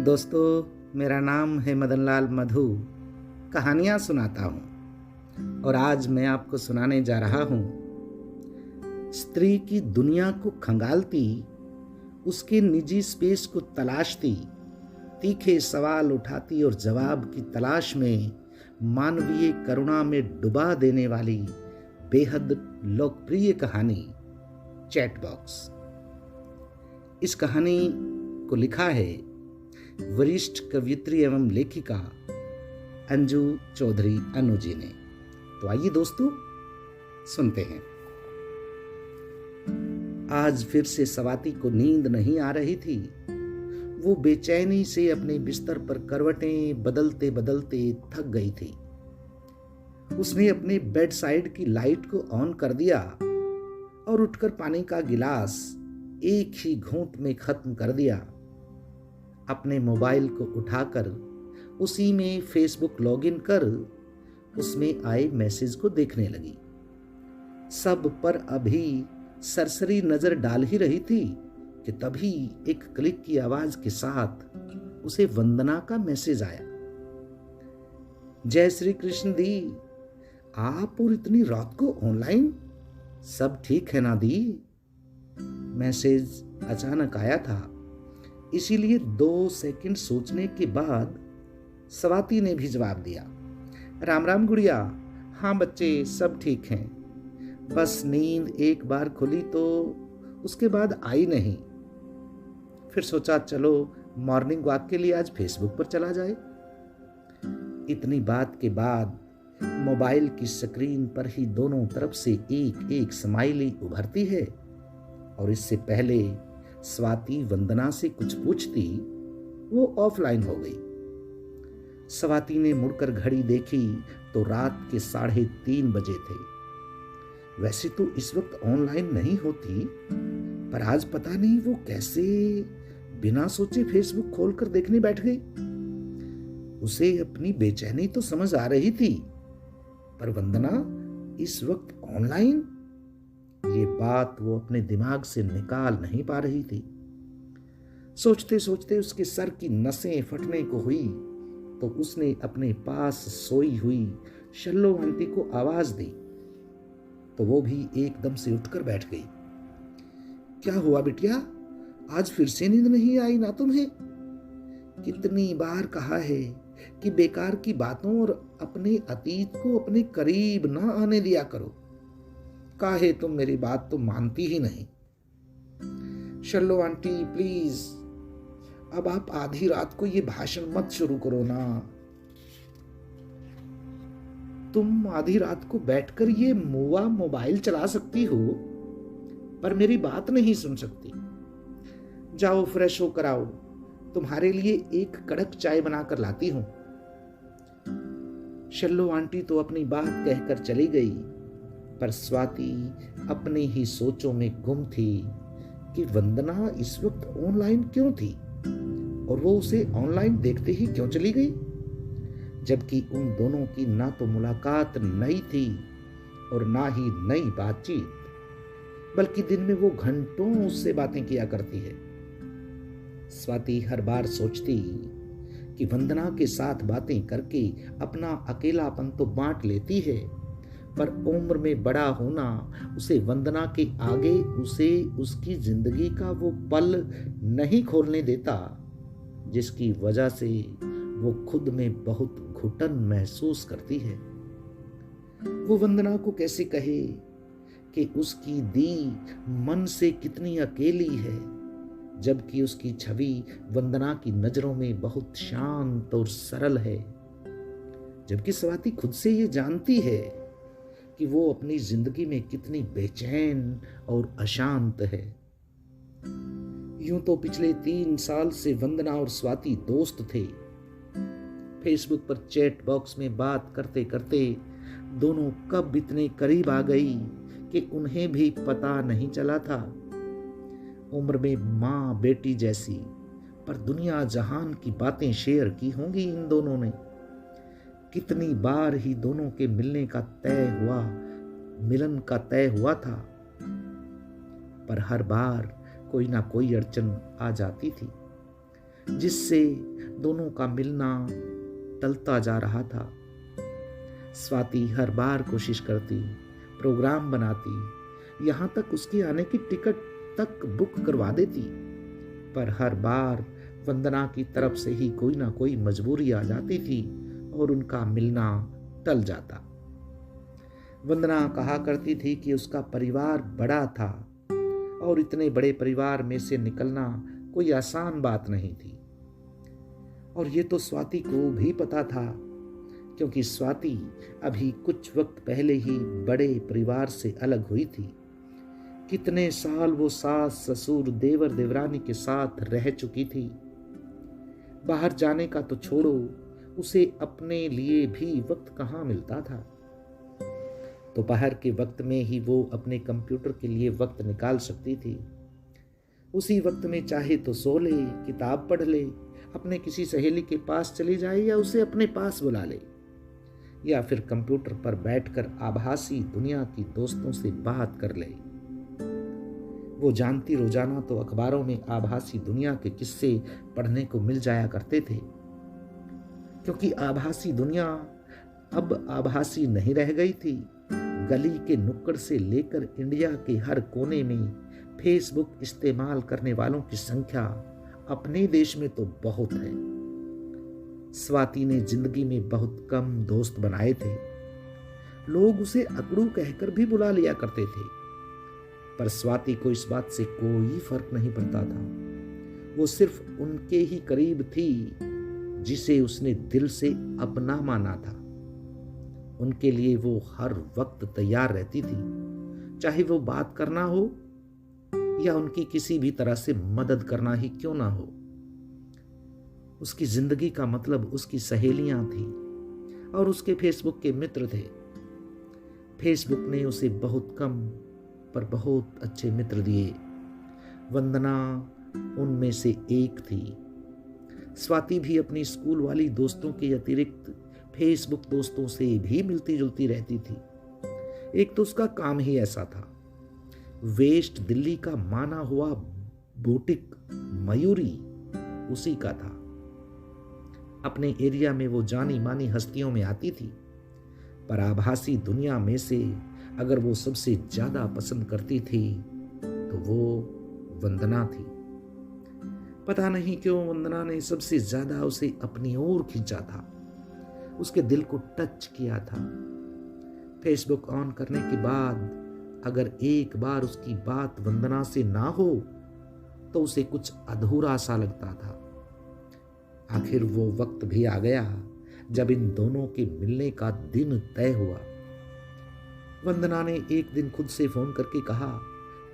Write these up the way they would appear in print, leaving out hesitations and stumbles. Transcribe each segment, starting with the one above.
दोस्तों, मेरा नाम है मदन लाल मधु। कहानियाँ सुनाता हूँ और आज मैं आपको सुनाने जा रहा हूँ स्त्री की दुनिया को खंगालती, उसके निजी स्पेस को तलाशती, तीखे सवाल उठाती और जवाब की तलाश में मानवीय करुणा में डुबा देने वाली बेहद लोकप्रिय कहानी चैट बॉक्स। इस कहानी को लिखा है वरिष्ठ कवयित्री एवं लेखिका अंजू चौधरी अनु जी ने। तो आइए दोस्तों, सुनते हैं। आज फिर से स्वाति को नींद नहीं आ रही थी। वो बेचैनी से अपने बिस्तर पर करवटें बदलते बदलते थक गई थी। उसने अपने बेड साइड की लाइट को ऑन कर दिया और उठकर पानी का गिलास एक ही घूंट में खत्म कर दिया। अपने मोबाइल को उठाकर उसी में फेसबुक लॉगिन कर उसमें आए मैसेज को देखने लगी। सब पर अभी सरसरी नजर डाल ही रही थी कि तभी एक क्लिक की आवाज के साथ उसे वंदना का मैसेज आया। जय श्री कृष्ण दी, आप और इतनी रात को ऑनलाइन, सब ठीक है ना दी? मैसेज अचानक आया था, इसीलिए 2 सेकंड सोचने के बाद स्वाति ने भी जवाब दिया। राम राम गुड़िया, हाँ बच्चे सब ठीक हैं, बस नींद एक बार खुली तो उसके बाद आई नहीं। फिर सोचा चलो मॉर्निंग वॉक के लिए आज फेसबुक पर चला जाए। इतनी बात के बाद मोबाइल की स्क्रीन पर ही दोनों तरफ से एक एक स्माइली उभरती है और इससे पहले स्वाति वंदना से कुछ पूछती वो ऑफलाइन हो गई। स्वाति ने मुड़कर घड़ी देखी तो रात के 3:30 बजे थे। वैसे तो इस वक्त ऑनलाइन नहीं होती, पर आज पता नहीं वो कैसे बिना सोचे फेसबुक खोलकर देखने बैठ गई। उसे अपनी बेचैनी तो समझ आ रही थी, पर वंदना इस वक्त ऑनलाइन, ये बात वो अपने दिमाग से निकाल नहीं पा रही थी। सोचते सोचते उसके सर की नसें फटने को हुई तो उसने अपने पास सोई हुई शल्लो आंटी को आवाज दी तो वो भी एकदम से उठकर बैठ गई। क्या हुआ बिटिया, आज फिर से नींद नहीं आई ना तुम्हें? कितनी बार कहा है कि बेकार की बातों और अपने अतीत को अपने करीब ना आने दिया करो। काहे तुम मेरी बात तो मानती ही नहीं। शल्लो आंटी प्लीज, अब आप आधी रात को ये भाषण मत शुरू करो ना। तुम आधी रात को बैठकर ये मुआ मोबाइल चला सकती हो, पर मेरी बात नहीं सुन सकती। जाओ फ्रेश होकर आओ, तुम्हारे लिए एक कड़क चाय बनाकर लाती हूं। शल्लो आंटी तो अपनी बात कहकर चली गई, पर स्वाति अपने ही सोचों में गुम थी कि वंदना इस वक्त ऑनलाइन क्यों थी और वो उसे ऑनलाइन देखते ही क्यों चली गई, जबकि उन दोनों की ना तो मुलाकात नई थी और ना ही नई बातचीत, बल्कि दिन में वो घंटों उससे बातें किया करती है। स्वाति हर बार सोचती कि वंदना के साथ बातें करके अपना अकेलापन तो बांट लेती है, पर उम्र में बड़ा होना उसे वंदना के आगे उसे उसकी जिंदगी का वो पल नहीं खोलने देता जिसकी वजह से वो खुद में बहुत घुटन महसूस करती है। वो वंदना को कैसे कहे कि उसकी दी मन से कितनी अकेली है, जबकि उसकी छवि वंदना की नजरों में बहुत शांत और सरल है, जबकि स्वाति खुद से ये जानती है कि वो अपनी जिंदगी में कितनी बेचैन और अशांत है। यूं तो पिछले 3 साल से वंदना और स्वाति दोस्त थे। फेसबुक पर चैट बॉक्स में बात करते करते दोनों कब इतने करीब आ गई कि उन्हें भी पता नहीं चला था। उम्र में माँ बेटी जैसी, पर दुनिया जहान की बातें शेयर की होंगी इन दोनों ने। कितनी बार ही दोनों के मिलन का तय हुआ था, पर हर बार कोई ना कोई अड़चन आ जाती थी। जिससे दोनों का मिलना टलता जा रहा था। स्वाति हर बार कोशिश करती, प्रोग्राम बनाती, यहाँ तक उसके आने की टिकट तक बुक करवा देती, पर हर बार वंदना की तरफ से ही कोई ना कोई मजबूरी आ जाती थी और उनका मिलना टल जाता। वंदना कहा करती थी कि उसका परिवार बड़ा था और इतने बड़े परिवार में से निकलना कोई आसान बात नहीं थी। और ये तो स्वाति को भी पता था, क्योंकि स्वाति अभी कुछ वक्त पहले ही बड़े परिवार से अलग हुई थी। कितने साल वो सास ससुर देवर देवरानी के साथ रह चुकी थी। बाहर जाने का तो छोड़ो, उसे अपने लिए भी वक्त कहाँ मिलता था। दोपहर के वक्त में ही वो अपने कंप्यूटर के लिए वक्त निकाल सकती थी। उसी वक्त में चाहे तो सो ले, किताब पढ़ ले, अपने किसी सहेली के पास चली जाए या उसे अपने पास बुला ले, या फिर कंप्यूटर पर बैठकर आभासी दुनिया की दोस्तों से बात कर ले। वो जानती रोजाना तो अखबारों में आभासी दुनिया के किस्से पढ़ने को मिल जाया करते थे, क्योंकि आभासी दुनिया अब आभासी नहीं रह गई थी। गली के नुक्कड़ से लेकर इंडिया के हर कोने में फेसबुक इस्तेमाल करने वालों की संख्या अपने देश में तो बहुत है। स्वाति ने जिंदगी में बहुत कम दोस्त बनाए थे। लोग उसे अकड़ू कहकर भी बुला लिया करते थे, पर स्वाति को इस बात से कोई फर्क नहीं पड़ता था। वो सिर्फ उनके ही करीब थी जिसे उसने दिल से अपना माना था। उनके लिए वो हर वक्त तैयार रहती थी, चाहे वो बात करना हो या उनकी किसी भी तरह से मदद करना ही क्यों ना हो। उसकी जिंदगी का मतलब उसकी सहेलियां थी और उसके फेसबुक के मित्र थे। फेसबुक ने उसे बहुत कम पर बहुत अच्छे मित्र दिए। वंदना उनमें से एक थी। स्वाति भी अपनी स्कूल वाली दोस्तों के अतिरिक्त फेसबुक दोस्तों से भी मिलती जुलती रहती थी। एक तो उसका काम ही ऐसा था। वेस्ट दिल्ली का माना हुआ बुटीक मयूरी उसी का था। अपने एरिया में वो जानी मानी हस्तियों में आती थी, पर आभासी दुनिया में से अगर वो सबसे ज्यादा पसंद करती थी तो वो वंदना थी। पता नहीं क्यों वंदना ने सबसे ज्यादा उसे अपनी ओर खींचा था, उसके दिल को टच किया था। फेसबुक ऑन करने के बाद अगर एक बार उसकी बात वंदना से ना हो तो उसे कुछ अधूरा सा लगता था। आखिर वो वक्त भी आ गया जब इन दोनों के मिलने का दिन तय हुआ। वंदना ने एक दिन खुद से फोन करके कहा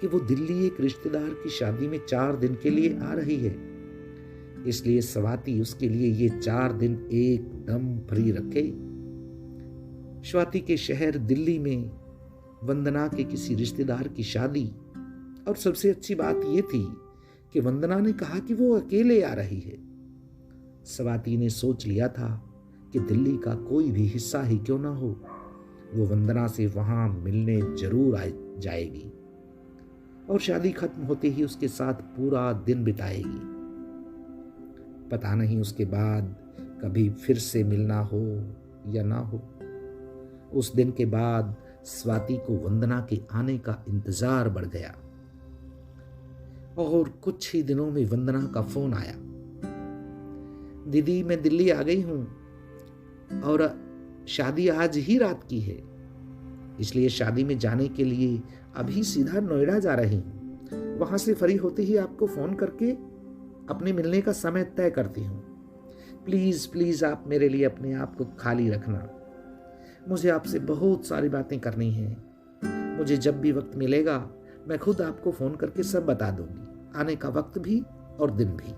कि वो दिल्ली एक रिश्तेदार की शादी में 4 दिन के लिए आ रही है, इसलिए स्वाति उसके लिए ये 4 दिन एकदम फ्री रखे। स्वाति के शहर दिल्ली में वंदना के किसी रिश्तेदार की शादी, और सबसे अच्छी बात यह थी कि वंदना ने कहा कि वो अकेले आ रही है। स्वाति ने सोच लिया था कि दिल्ली का कोई भी हिस्सा ही क्यों ना हो, वो वंदना से वहां मिलने जरूर आ जाएगी और शादी खत्म होते ही उसके साथ पूरा दिन बिताएगी। पता नहीं उसके बाद कभी फिर से मिलना हो या ना हो। उस दिन के बाद स्वाति को वंदना के आने का इंतजार बढ़ गया और कुछ ही दिनों में वंदना का फोन आया। दीदी, मैं दिल्ली आ गई हूं और शादी आज ही रात की है, इसलिए शादी में जाने के लिए अभी सीधा नोएडा जा रही हूं। वहां से फ्री होते ही आपको फोन करके अपने मिलने का समय तय करती हूं। प्लीज प्लीज आप मेरे लिए अपने आप को खाली रखना। मुझे आपसे बहुत सारी बातें करनी हैं। मुझे जब भी वक्त मिलेगा मैं खुद आपको फोन करके सब बता दूंगी, आने का वक्त भी और दिन भी।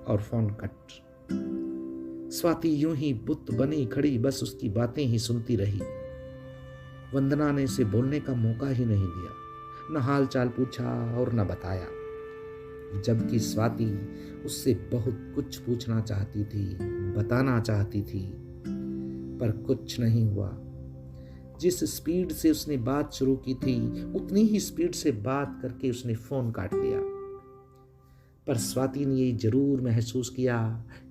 और फोन कट। स्वाति यूं ही बुत बनी खड़ी बस उसकी बातें ही सुनती रही। वंदना ने उसे बोलने का मौका ही नहीं दिया, न हाल चाल पूछा और न बताया, जबकि स्वाति उससे बहुत कुछ पूछना चाहती थी, बताना चाहती थी, पर कुछ नहीं हुआ। जिस स्पीड से उसने बात शुरू की थी उतनी ही स्पीड से बात करके उसने फोन काट दिया। पर स्वाति ने ये जरूर महसूस किया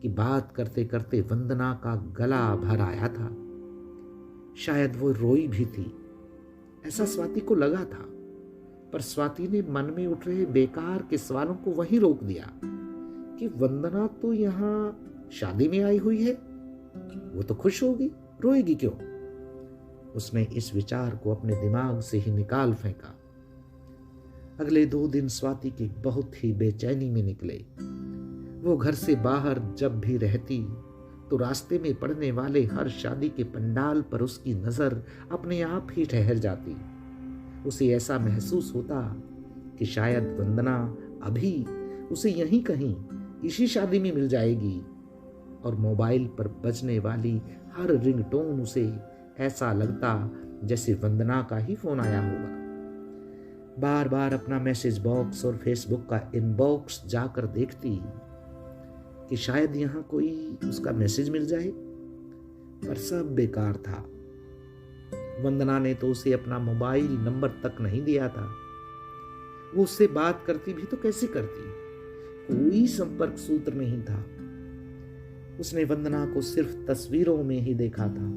कि बात करते करते वंदना का गला भर आया था। शायद वो रोई भी थी, ऐसा स्वाति को लगा था। पर स्वाति ने मन में उठ रहे बेकार के सवालों को वहीं रोक दिया कि वंदना तो यहाँ शादी में आई हुई है, वो तो खुश होगी, रोएगी क्यों? उसने इस विचार को अपने दिमाग से ही निकाल फेंका। अगले 2 दिन स्वाति के बहुत ही बेचैनी में निकले। वो घर से बाहर जब भी रहती तो रास्ते में पड़ने वाले हर शादी के पंडाल पर उसकी नजर अपने आप ही ठहर जाती। उसे ऐसा महसूस होता कि शायद वंदना अभी उसे यहीं कहीं इसी शादी में मिल जाएगी, और मोबाइल पर बजने वाली हर रिंगटोन उसे ऐसा लगता जैसे वंदना का ही फोन आया होगा। बार बार अपना मैसेज बॉक्स और फेसबुक का इनबॉक्स जाकर देखती कि शायद यहाँ कोई उसका मैसेज मिल जाए, पर सब बेकार था। वंदना ने तो उसे अपना मोबाइल नंबर तक नहीं दिया था। वो उससे बात करती भी तो कैसे करती? कोई संपर्क सूत्र नहीं था। उसने वंदना को सिर्फ तस्वीरों में ही देखा था।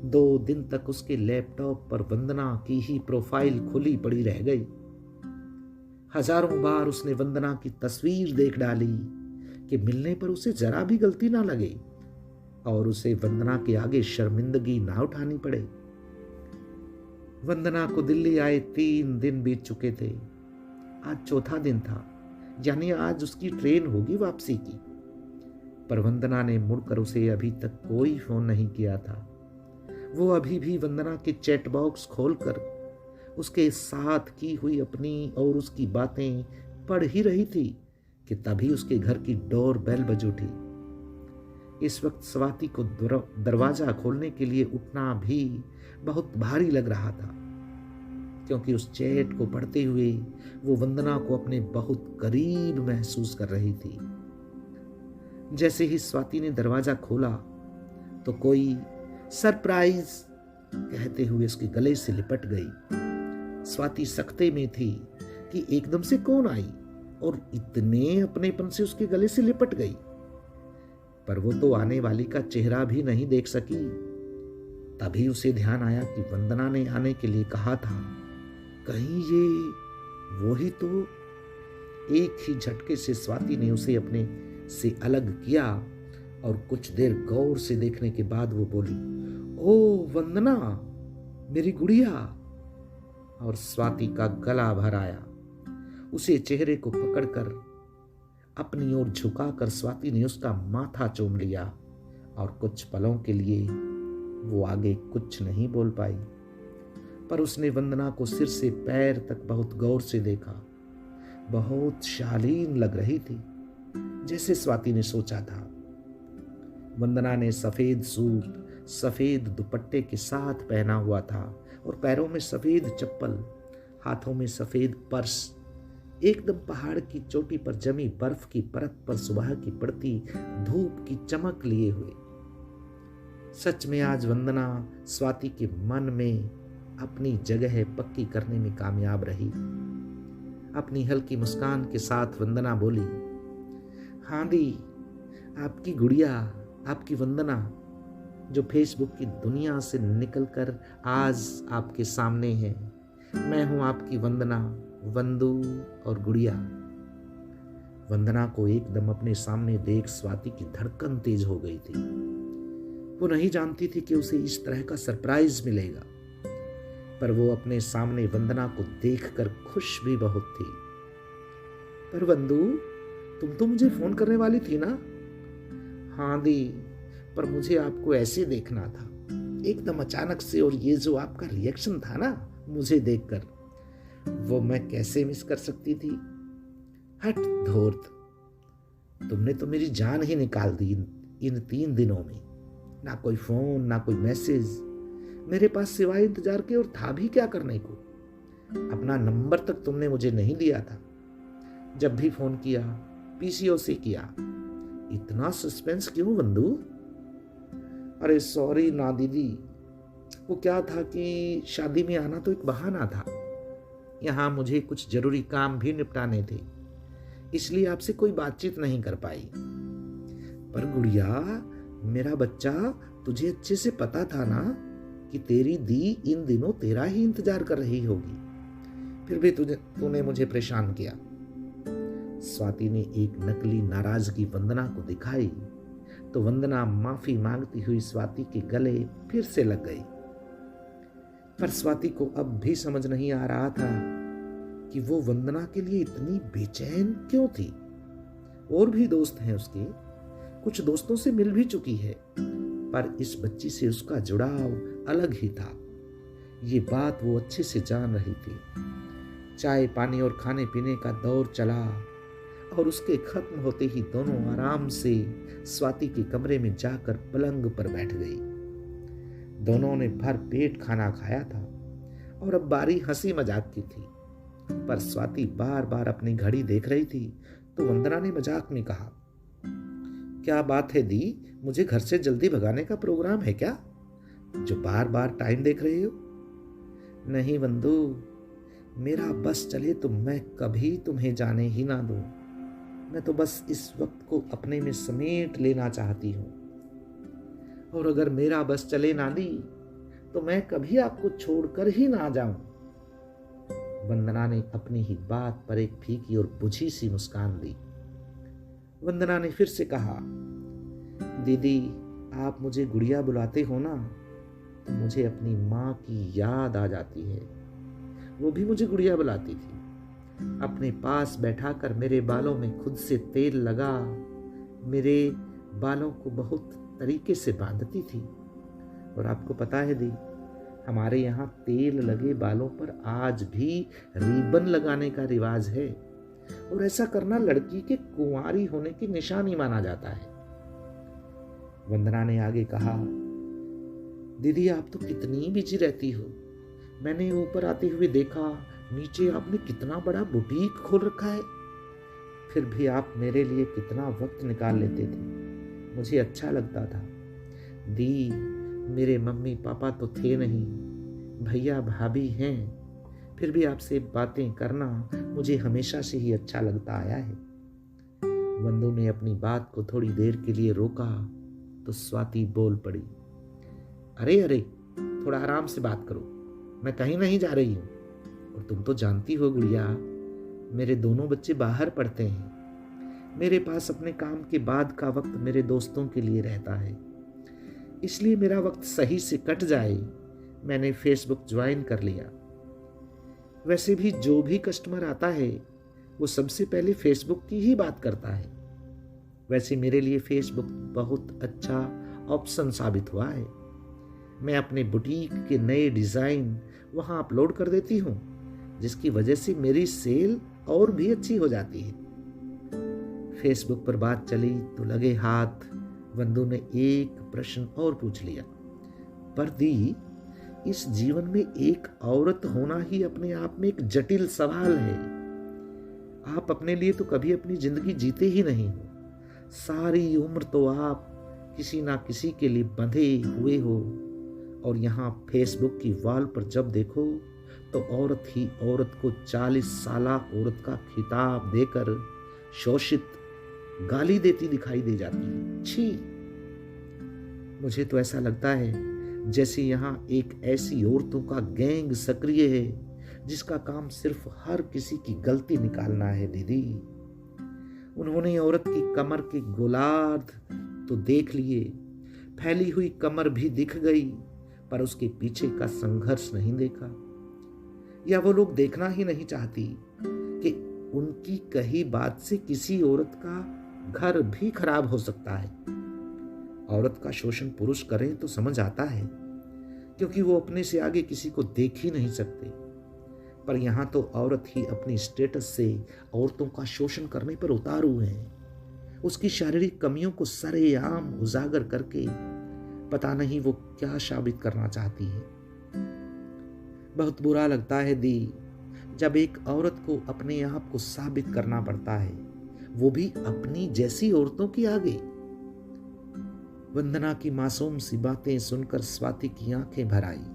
2 दिन तक उसके लैपटॉप पर वंदना की ही प्रोफाइल खुली पड़ी रह गई। हजारों बार उसने वंदना की तस्वीर देख डाली कि मिलने पर उसे जरा भी गलती ना लगे और उसे वंदना के आगे शर्मिंदगी ना उठानी पड़े। वंदना को दिल्ली आए 3 दिन बीत चुके थे। आज चौथा दिन था, यानी आज उसकी ट्रेन होगी वापसी की। पर वंदना ने मुड़कर उसे अभी तक कोई फोन नहीं किया था। वो अभी भी वंदना के चैट बॉक्स खोलकर उसके साथ की हुई अपनी और उसकी बातें पढ़ ही रही थी कि तभी उसके घर की डोर बेल बज उठी। इस वक्त स्वाति को दरवाजा खोलने के लिए उठना भी बहुत भारी लग रहा था, क्योंकि उस चैट को पढ़ते हुए वो वंदना को अपने बहुत करीब महसूस कर रही थी। जैसे ही स्वाति ने दरवाजा खोला तो कोई सरप्राइज कहते हुए उसके गले से लिपट गई। स्वाति सकते में थी कि एकदम से कौन आई और इतने अपनेपन से उसके गले से लिपट गई। पर वो तो आने वाली का चेहरा भी नहीं देख सकी। तभी उसे ध्यान आया कि वंदना ने आने के लिए कहा था। कहीं ये वो ही तो? एक ही झटके से स्वाति ने उसे अपने से अलग किया और कुछ देर गौर से देखने के बाद वो बोली, ओ वंदना, मेरी गुड़िया। और स्वाति का गला भर आया। उसे चेहरे को पकड़कर अपनी ओर झुकाकर स्वाति ने उसका माथा चूम लिया और कुछ पलों के लिए वो आगे कुछ नहीं बोल पाई। पर उसने वंदना को सिर से पैर तक बहुत गौर से देखा। बहुत शालीन लग रही थी, जैसे स्वाति ने सोचा था। वंदना ने सफेद सूट सफेद दुपट्टे के साथ पहना हुआ था और पैरों में सफेद चप्पल, हाथों में सफेद पर्स, एकदम पहाड़ की चोटी पर जमी बर्फ की परत पर सुबह की पड़ती धूप की चमक लिए हुए। सच में आज वंदना स्वाति के मन में अपनी जगह पक्की करने में कामयाब रही। अपनी हल्की मुस्कान के साथ वंदना बोली, हाँ दी, आपकी गुड़िया, आपकी वंदना, जो फेसबुक की दुनिया से निकलकर आज आपके सामने है। मैं हूं आपकी वंदना, वंदू और गुड़िया। वंदना को एकदम अपने सामने देख स्वाति की धड़कन तेज हो गई थी। वो नहीं जानती थी कि उसे इस तरह का सरप्राइज मिलेगा, पर वो अपने सामने वंदना को देखकर खुश भी बहुत थी। पर वंदू, तुम तो मुझे फोन करने वाली थी ना? हाँ दी, पर मुझे आपको ऐसे देखना था, एकदम अचानक से, और ये जो आपका रिएक्शन था ना मुझे देखकर, वो मैं कैसे मिस कर सकती थी। हट धूर्त, तुमने तो मेरी जान ही निकाल दी इन 3 दिनों में। ना कोई फोन, ना कोई मैसेज, मेरे पास सिवाय इंतजार के और था भी क्या करने को। अपना नंबर तक तुमने मुझे नहीं दिया था। जब भी फोन किया पीसीओ से किया। इतना सस्पेंस क्यों वंदू? अरे सॉरी ना दीदी, वो क्या था कि शादी में आना तो एक बहाना था। यहाँ मुझे कुछ जरूरी काम भी निपटाने थे, इसलिए आपसे कोई बातचीत नहीं कर पाई। पर गुड़िया, मेरा बच्चा, तुझे अच्छे से पता था ना कि तेरी दी इन दिनों तेरा ही इंतजार कर रही होगी, फिर भी तूने मुझे परेशान किया। स्वाति ने एक नकली नाराजगी वंदना को दिखाई तो वंदना माफी मांगती हुई स्वाति के गले फिर से लग गई। पर स्वाति को अब भी समझ नहीं आ रहा था कि वो वंदना के लिए इतनी बेचैन क्यों थी। और भी दोस्त हैं उसके, कुछ दोस्तों से मिल भी चुकी है, पर इस बच्ची से उसका जुड़ाव अलग ही था। ये बात वो अच्छे से जान रही थी। चाय पानी और खाने पीने का दौर चला और उसके खत्म होते ही दोनों आराम से स्वाति के कमरे में जाकर पलंग पर बैठ गई। दोनों ने भर पेट खाना खाया था और अब बारी हंसी मजाक की थी। पर स्वाति बार बार अपनी घड़ी देख रही थी तो वंदना ने मजाक में कहा, क्या बात है दी, मुझे घर से जल्दी भगाने का प्रोग्राम है क्या, जो बार बार टाइम देख रही हो? नहीं वंदू, मेरा बस चले तो मैं कभी तुम्हें जाने ही ना दूं। मैं तो बस इस वक्त को अपने में समेट लेना चाहती हूं, और अगर मेरा बस चले ना दी तो मैं कभी आपको छोड़कर ही ना जाऊं। वंदना ने अपनी ही बात पर एक फीकी और बुझी सी मुस्कान दी। वंदना ने फिर से कहा, दीदी, आप मुझे गुड़िया बुलाते हो ना तो मुझे अपनी माँ की याद आ जाती है। वो भी मुझे गुड़िया बुलाती थी, अपने पास बैठाकर मेरे बालों में खुद से तेल लगा मेरे बालों को बहुत तरीके से बांधती थी। और आपको पता है दी, हमारे यहाँ तेल लगे बालों पर आज भी रिबन लगाने का रिवाज है, और ऐसा करना लड़की के कुंवारी होने की निशानी माना जाता है। वंदना ने आगे कहा, दीदी आप तो कितनी बिजी रहती हो। मैंने ऊपर आते हुए देखा, नीचे आपने कितना बड़ा बुटीक खोल रखा है, फिर भी आप मेरे लिए कितना वक्त निकाल लेते थे। मुझे अच्छा लगता था। दी, मेरे मम्मी पापा तो थे नहीं, भैया भाभी हैं, फिर भी आपसे बातें करना मुझे हमेशा से ही अच्छा लगता आया है। वंदू ने अपनी बात को थोड़ी देर के लिए रोका तो स्वाति बोल पड़ी, अरे अरे, थोड़ा आराम से बात करो, मैं कहीं नहीं जा रही हूँ। और तुम तो जानती हो गुड़िया, मेरे दोनों बच्चे बाहर पढ़ते हैं। मेरे पास अपने काम के बाद का वक्त मेरे दोस्तों के लिए रहता है, इसलिए मेरा वक्त सही से कट जाए मैंने फेसबुक ज्वाइन कर लिया। वैसे भी जो भी कस्टमर आता है वो सबसे पहले फेसबुक की ही बात करता है। वैसे मेरे लिए फेसबुक बहुत अच्छा ऑप्शन साबित हुआ है। मैं अपने बुटीक के नए डिज़ाइन वहाँ अपलोड कर देती हूँ, जिसकी वजह से मेरी सेल और भी अच्छी हो जाती है। फेसबुक पर बात चली तो लगे हाथ वंदू ने एक प्रश्न और पूछ लिया, पर दी, इस जीवन में एक औरत होना ही अपने आप में एक जटिल सवाल है। आप अपने लिए तो कभी अपनी जिंदगी जीते ही नहीं हो। सारी उम्र तो आप किसी ना किसी के लिए बंधे हुए हो, और यहाँ फेसबुक की वॉल पर जब देखो तो औरत ही औरत को 40 साल औरत का खिताब देकर शोषित गाली देती दिखाई दे जाती है। छी, मुझे तो ऐसा लगता है जैसे यहाँ एक ऐसी औरतों का गैंग सक्रिय है जिसका काम सिर्फ हर किसी की गलती निकालना है। दीदी, उन्होंने औरत की कमर के गोलार्ध तो देख लिए, फैली हुई कमर भी दिख गई, पर उसके पीछे का संघर्ष नहीं देखा, या वो लोग देखना ही नहीं चाहती कि उनकी कही बात से किसी औरत का घर भी खराब हो सकता है। औरत का शोषण पुरुष करें तो समझ आता है, क्योंकि वो अपने से आगे किसी को देख ही नहीं सकते, पर यहाँ तो औरत ही अपनी स्टेटस से औरतों का शोषण करने पर उतारू है। उसकी शारीरिक कमियों को सरेआम उजागर करके पता नहीं वो क्या साबित करना चाहती है। बहुत बुरा लगता है दी, जब एक औरत को अपने आप को साबित करना पड़ता है, वो भी अपनी जैसी औरतों की आगे। वंदना की मासूम सी बातें सुनकर स्वाति की आंखें भर आई।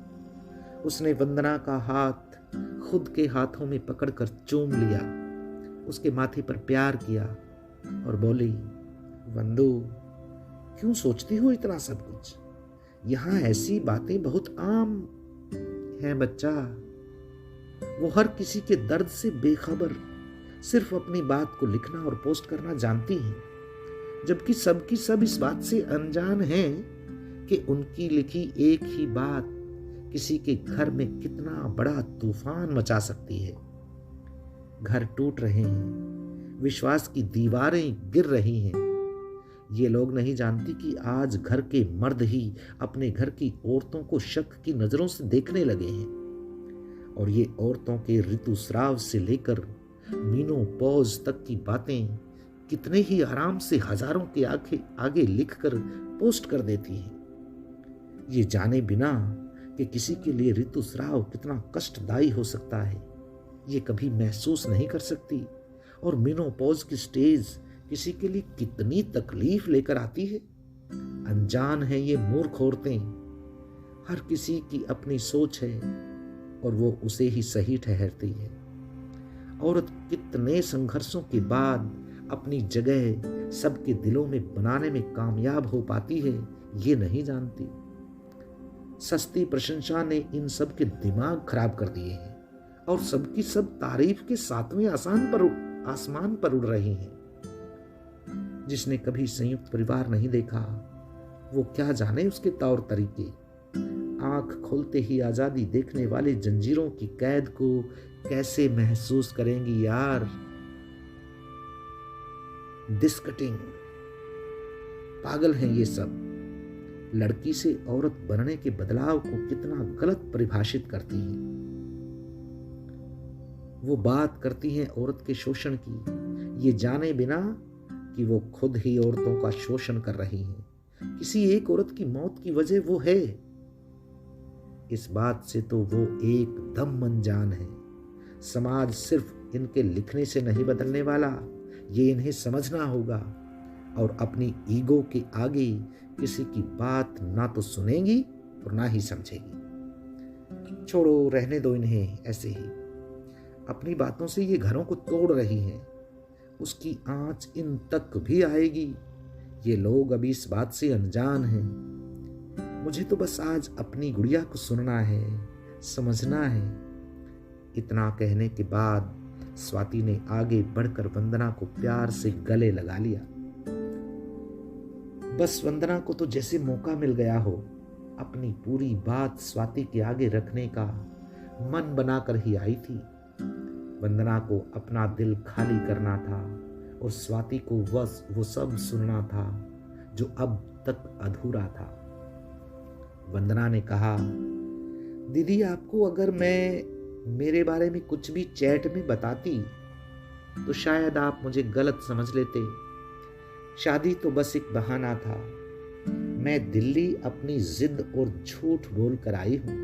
उसने वंदना का हाथ खुद के हाथों में पकड़कर चूम लिया उसके माथे पर प्यार किया और बोली, वंदू, क्यों सोचती हो इतना सब कुछ? यहाँ ऐसी बातें बहुत आम हैं बच्चा। वो हर किसी के दर्द से बेखबर सिर्फ अपनी बात को लिखना और पोस्ट करना जानती हैं, जबकि सबकी सब इस बात से अनजान हैं कि उनकी लिखी एक ही बात किसी के घर में कितना बड़ा तूफान मचा सकती है। घर टूट रहे हैं, विश्वास की दीवारें गिर रही हैं। ये लोग नहीं जानती कि आज घर के मर्द ही अपने घर की औरतों को शक की नजरों से देखने लगे हैं, और ये औरतों के ऋतुस्राव से लेकर मीनोपॉज तक की बातें कितने ही आराम से हजारों के आगे लिखकर पोस्ट कर देती हैं, ये जाने बिना कि किसी के लिए ऋतुस्राव कितना कष्टदायी हो सकता है। ये कभी महसूस नहीं कर सकती, और मेनोपॉज की स्टेज किसी के लिए कितनी तकलीफ लेकर आती है। अनजान है ये मूर्ख औरतें। हर किसी की अपनी सोच है और वो उसे ही सही ठहरती है। औरत कितने संघर्षों के बाद अपनी जगह सबके दिलों में बनाने में कामयाब हो पाती है, ये नहीं जानती। सस्ती प्रशंसा ने इन सब के दिमाग खराब कर दिए हैं, और सबकी सब तारीफ के सातवें आसमान पर उड़ रही हैं। जिसने कभी संयुक्त परिवार नहीं देखा, वो क्या जाने उसके तौर तरीके। आंख खोलते ही आजादी देखने वाले जंजीरों की कैद को कैसे महसूस करेंगी यार। डिस्कटिंग पागल हैं ये सब। लड़की से औरत बनने के बदलाव को कितना गलत परिभाषित करती हैं। वो बात करती हैं औरत के शोषण की, ये जाने बिना कि वो खुद ही औरतों का शोषण कर रही हैं। किसी एक औरत की मौत की वजह वो है, इस बात से तो वो एकदम अनजान है। समाज सिर्फ इनके लिखने से नहीं बदलने वाला, ये इन्हें समझना होगा, और अपनी ईगो के आगे किसी की बात ना तो सुनेंगी और ना ही समझेगी। छोड़ो, रहने दो इन्हें ऐसे ही। अपनी बातों से ये घरों को तोड़ रही हैं, उसकी आंच इन तक भी आएगी। ये लोग अभी इस बात से अनजान हैं। मुझे तो बस आज अपनी गुड़िया को सुनना है, समझना है। इतना कहने के बाद स्वाति ने आगे बढ़कर वंदना को प्यार से गले लगा लिया। बस वंदना को तो जैसे मौका मिल गया हो अपनी पूरी बात स्वाति के आगे रखने का। मन बनाकर ही आई थी। वंदना को अपना दिल खाली करना था और स्वाति को वो सब सुनना था जो अब तक अधूरा था। वंदना ने कहा, दीदी, आपको अगर मैं मेरे बारे में कुछ भी चैट में बताती तो शायद आप मुझे गलत समझ लेते। शादी तो बस एक बहाना था। मैं दिल्ली अपनी जिद और झूठ बोल कर आई हूँ।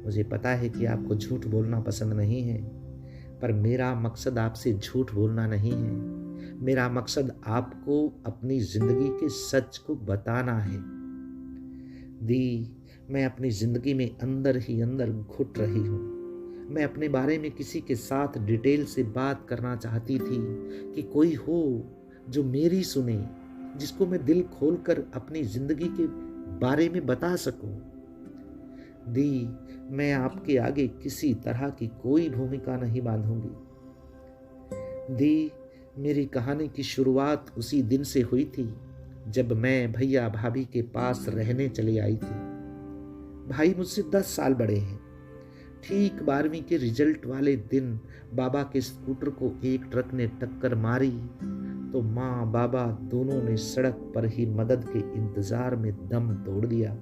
मुझे पता है कि आपको झूठ बोलना पसंद नहीं है, पर मेरा मकसद आपसे झूठ बोलना नहीं है। मेरा मकसद आपको अपनी जिंदगी के सच को बताना है। दी, मैं अपनी जिंदगी में अंदर ही अंदर घुट रही हूँ। मैं अपने बारे में किसी के साथ डिटेल से बात करना चाहती थी कि कोई हो जो मेरी सुने, जिसको मैं दिल खोलकर अपनी जिंदगी के बारे में बता सकूं। दी, मैं आपके आगे किसी तरह की कोई भूमिका नहीं बांधूंगी। दी, मेरी कहानी की शुरुआत उसी दिन से हुई थी जब मैं भैया भाभी के पास रहने चली आई थी। भाई मुझसे 10 साल बड़े हैं। ठीक 12वीं के रिजल्ट वाले दिन बाबा के स्कूटर को एक ट्रक ने टक्कर मारी तो माँ बाबा दोनों ने सड़क पर ही मदद के इंतजार में दम तोड़ दिया।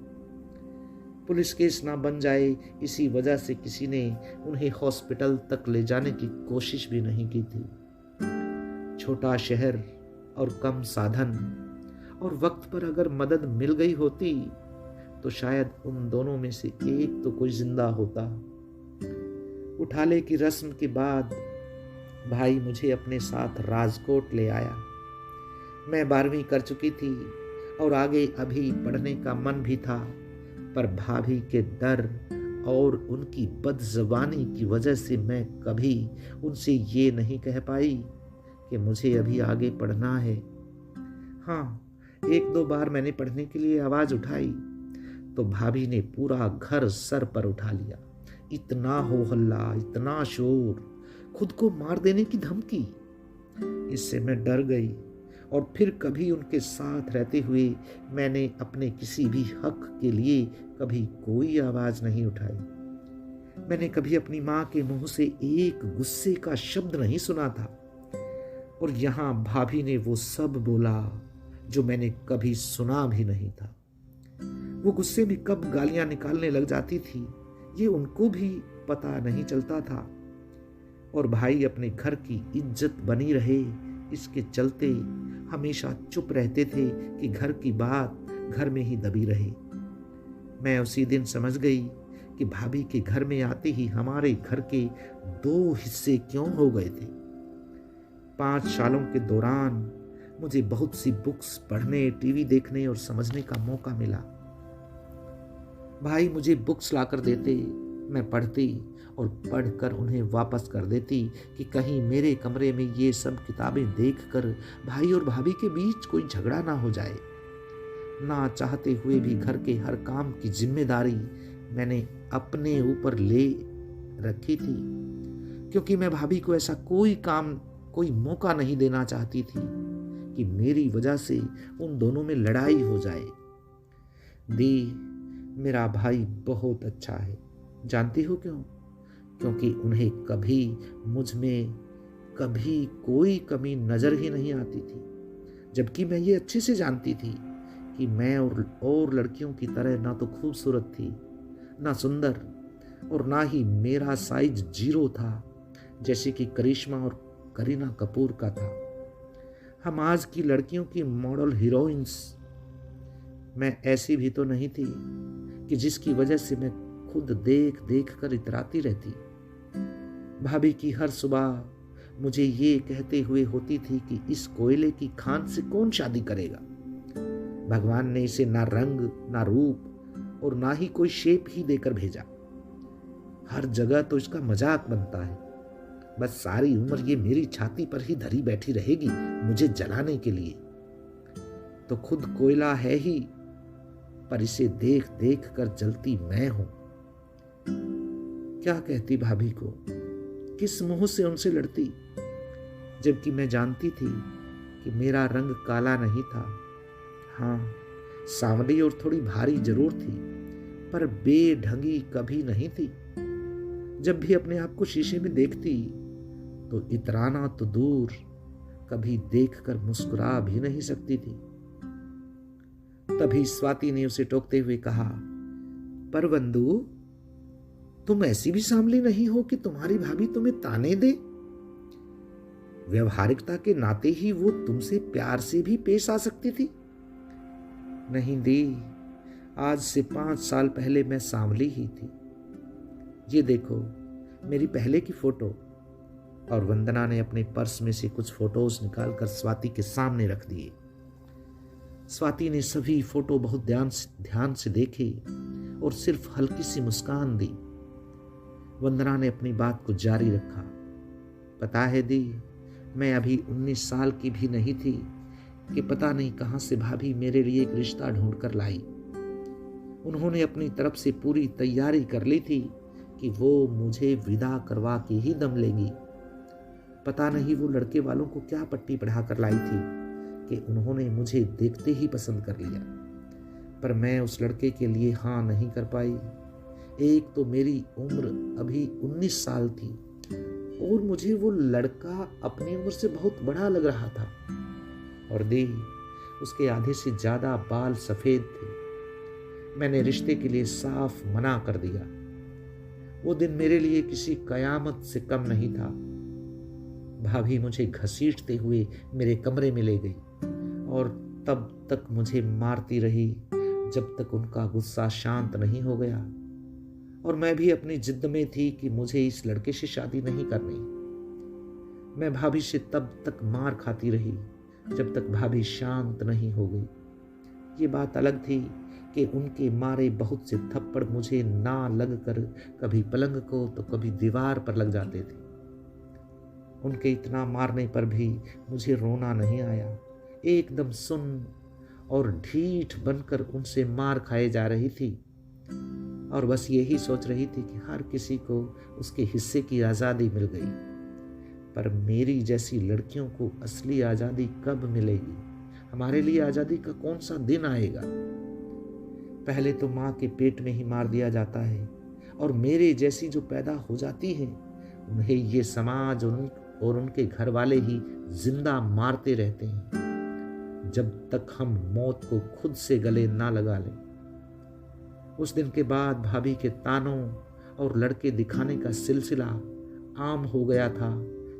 पुलिस केस ना बन जाए इसी वजह से किसी ने उन्हें हॉस्पिटल तक ले जाने की कोशिश भी नहीं की थी। छोटा शहर और कम साधन, और वक्त पर अगर मदद मिल गई होती तो शायद उन दोनों में से एक तो कोई जिंदा होता। उठाले की रस्म के बाद भाई मुझे अपने साथ राजकोट ले आया। मैं 12वीं कर चुकी थी और आगे अभी पढ़ने का मन भी था, पर भाभी के डर और उनकी बदज़बानी की वजह से मैं कभी उनसे ये नहीं कह पाई कि मुझे अभी आगे पढ़ना है। हाँ, एक दो बार मैंने पढ़ने के लिए आवाज़ उठाई तो भाभी ने पूरा घर सर पर उठा लिया। इतना हो हल्ला, इतना शोर, खुद को मार देने की धमकी। इससे मैं डर गई और फिर कभी उनके साथ रहते हुए मैंने अपने किसी भी हक के लिए कभी कोई आवाज़ नहीं उठाई। मैंने कभी अपनी माँ के मुंह से एक गुस्से का शब्द नहीं सुना था, और यहाँ भाभी ने वो सब बोला जो मैंने कभी सुना भी नहीं था। वो गुस्से में कब गालियां निकालने लग जाती थी ये उनको भी पता नहीं चलता था, और भाई अपने घर की इज्जत बनी रहे इसके चलते हमेशा चुप रहते थे कि घर की बात घर में ही दबी रहे। मैं उसी दिन समझ गई कि भाभी के घर में आते ही हमारे घर के दो हिस्से क्यों हो गए थे। 5 सालों के दौरान मुझे बहुत सी बुक्स पढ़ने, टीवी देखने और समझने का मौका मिला। भाई मुझे बुक्स लाकर देते, मैं पढ़ती और पढ़कर उन्हें वापस कर देती कि कहीं मेरे कमरे में ये सब किताबें देखकर भाई और भाभी के बीच कोई झगड़ा ना हो जाए। ना चाहते हुए भी घर के हर काम की जिम्मेदारी मैंने अपने ऊपर ले रखी थी, क्योंकि मैं भाभी को ऐसा कोई मौका नहीं देना चाहती थी कि मेरी वजह से उन दोनों में लड़ाई हो जाए। मेरा भाई बहुत अच्छा है। जानती हो क्यों? क्योंकि उन्हें कभी मुझ में कभी कोई कमी नजर ही नहीं आती थी, जबकि मैं ये अच्छे से जानती थी कि मैं और लड़कियों की तरह ना तो खूबसूरत थी, ना सुंदर, और ना ही मेरा साइज 0 था जैसे कि करिश्मा और करीना कपूर का था। हम आज की लड़कियों की मॉडल हीरोइंस। मैं ऐसी भी तो नहीं थी कि जिसकी वजह से मैं खुद देख देख कर इतराती रहती। भाभी की हर सुबह मुझे ये कहते हुए होती थी कि इस कोयले की खान से कौन शादी करेगा। भगवान ने इसे ना रंग, ना रूप और ना ही कोई शेप ही देकर भेजा। हर जगह तो इसका मजाक बनता है। बस सारी उम्र ये मेरी छाती पर ही धरी बैठी रहेगी मुझे जलाने के लिए। तो खुद कोयला है ही, पर इसे देख देख कर जलती मैं हूं। क्या कहती भाभी को, किस मुंह से उनसे लड़ती, जबकि मैं जानती थी कि मेरा रंग काला नहीं था। हाँ, सांवली और थोड़ी भारी जरूर थी, पर बेढंगी कभी नहीं थी। जब भी अपने आप को शीशे में देखती तो इतराना तो दूर, कभी देखकर मुस्कुरा भी नहीं सकती थी। तभी स्वाति ने उसे टोकते हुए कहा, पर बंधु, तुम ऐसी भी सांवली नहीं हो कि तुम्हारी भाभी तुम्हें ताने दे। व्यवहारिकता के नाते ही वो तुमसे प्यार से भी पेश आ सकती थी। नहीं दी, आज से 5 साल पहले मैं सांवली ही थी। ये देखो मेरी पहले की फोटो। और वंदना ने अपने पर्स में से कुछ फोटोज निकालकर स्वाति के सामने रख दिए। स्वाति ने सभी फोटो बहुत ध्यान से देखे और सिर्फ हल्की सी मुस्कान दी। वंदना ने अपनी बात को जारी रखा। पता है दी, मैं अभी 19 साल की भी नहीं थी कि पता नहीं कहां से भाभी मेरे लिए एक रिश्ता ढूंढ कर लाई। उन्होंने अपनी तरफ से पूरी तैयारी कर ली थी कि वो मुझे विदा करवा के ही दम लेंगी। पता नहीं वो लड़के वालों को क्या पट्टी पढ़ा कर लाई थी कि उन्होंने मुझे देखते ही पसंद कर लिया। पर मैं उस लड़के के लिए हाँ नहीं कर पाई। एक तो मेरी उम्र अभी 19 साल थी और मुझे वो लड़का अपनी उम्र से बहुत बड़ा लग रहा था, और उसके आधे से ज्यादा बाल सफेद थे। मैंने रिश्ते के लिए साफ मना कर दिया। वो दिन मेरे लिए किसी कयामत से कम नहीं था। भाभी मुझे घसीटते हुए मेरे कमरे में ले गई और तब तक मुझे मारती रही जब तक उनका गुस्सा शांत नहीं हो गया। और मैं भी अपनी जिद में थी कि मुझे इस लड़के से शादी नहीं करनी। मैं भाभी से तब तक मार खाती रही जब तक भाभी शांत नहीं हो गई। ये बात अलग थी कि उनके मारे बहुत से थप्पड़ मुझे ना लग कर कभी पलंग को तो कभी दीवार पर लग जाते थे। उनके इतना मारने पर भी मुझे रोना नहीं आया। एकदम सुन और ढीठ बनकर उनसे मार खाए जा रही थी और बस यही सोच रही थी कि हर किसी को उसके हिस्से की आज़ादी मिल गई, पर मेरी जैसी लड़कियों को असली आज़ादी कब मिलेगी? हमारे लिए आज़ादी का कौन सा दिन आएगा? पहले तो माँ के पेट में ही मार दिया जाता है और मेरे जैसी जो पैदा हो जाती हैं उन्हें ये समाज और उनके घर वाले ही जिंदा मारते रहते हैं जब तक हम मौत को खुद से गले ना लगा लें। उस दिन के बाद भाभी के तानों और लड़के दिखाने का सिलसिला आम हो गया था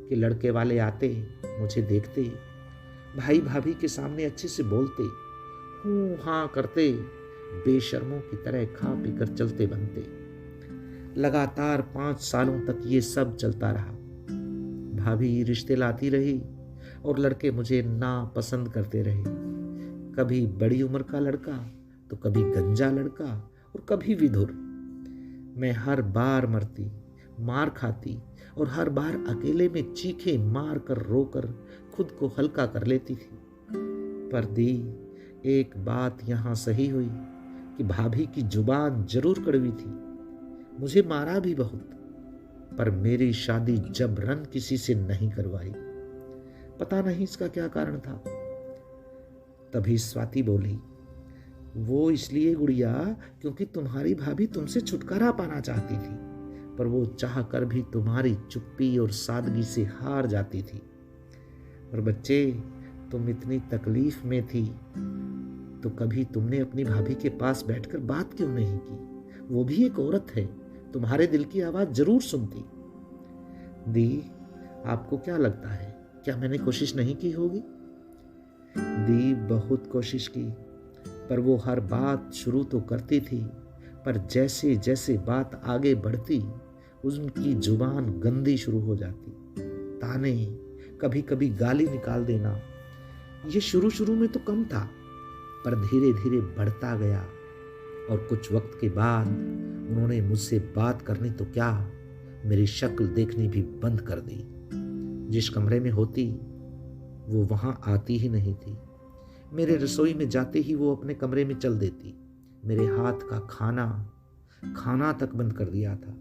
कि लड़के वाले आते, मुझे देखते, भाई भाभी के सामने अच्छे से बोलते, हूँ हाँ करते, बेशर्मों की तरह खा पी कर चलते बनते। लगातार 5 सालों तक ये सब चलता रहा। भाभी रिश्ते लाती रही और लड़के मुझे ना पसंद करते रहे। कभी बड़ी उम्र का लड़का तो कभी गंजा लड़का और कभी विधुर। मैं हर बार मरती, मार खाती और हर बार अकेले में चीखे मार कर रोकर खुद को हल्का कर लेती थी। पर दी, एक बात यहाँ सही हुई कि भाभी की जुबान जरूर कड़वी थी। मुझे मारा भी बहुत, पर मेरी शादी जबरन किसी से नहीं करवाई। पता नहीं इसका क्या कारण था। तभी स्वाति बोली, वो इसलिए गुड़िया क्योंकि तुम्हारी भाभी तुमसे छुटकारा पाना चाहती थी, पर वो चाह कर भी तुम्हारी चुप्पी और सादगी से हार जाती थी। और बच्चे, तुम इतनी तकलीफ में थी तो कभी तुमने अपनी भाभी के पास बैठकर बात क्यों नहीं की? वो भी एक औरत है, तुम्हारे दिल की आवाज जरूर सुनती। दी, आपको क्या लगता है, क्या मैंने कोशिश नहीं की होगी? दी, बहुत कोशिश की, पर वो हर बात शुरू तो करती थी, पर जैसे जैसे बात आगे बढ़ती उनकी जुबान गंदी शुरू हो जाती। ताने, कभी कभी गाली निकाल देना। ये शुरू में तो कम था, पर धीरे धीरे बढ़ता गया और कुछ वक्त के बाद उन्होंने मुझसे बात करनी तो क्या, मेरी शक्ल देखनी भी बंद कर दी। जिस कमरे में होती वो वहां आती ही नहीं थी। मेरे रसोई में जाते ही वो अपने कमरे में चल देती। मेरे हाथ का खाना तक बंद कर दिया था।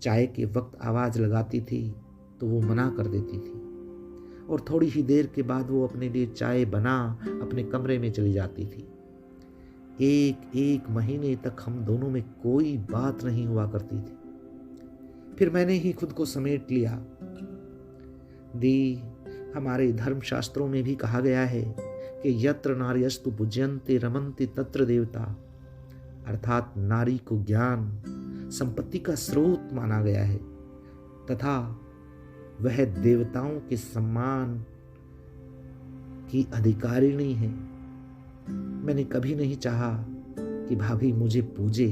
चाय के वक्त आवाज लगाती थी तो वो मना कर देती थी और थोड़ी ही देर के बाद वो अपने लिए चाय बना अपने कमरे में चली जाती थी। एक महीने तक हम दोनों में कोई बात नहीं हुआ करती थी। फिर मैंने ही खुद को समेट लिया। दी, हमारे धर्मशास्त्रों में भी कहा गया है कि यत्र नार्यस्तु पूज्यन्ते रमन्ते तत्र देवता, अर्थात नारी को ज्ञान संपत्ति का स्रोत माना गया है तथा वह देवताओं के सम्मान की अधिकारिणी है। मैंने कभी नहीं चाहा कि भाभी मुझे पूजे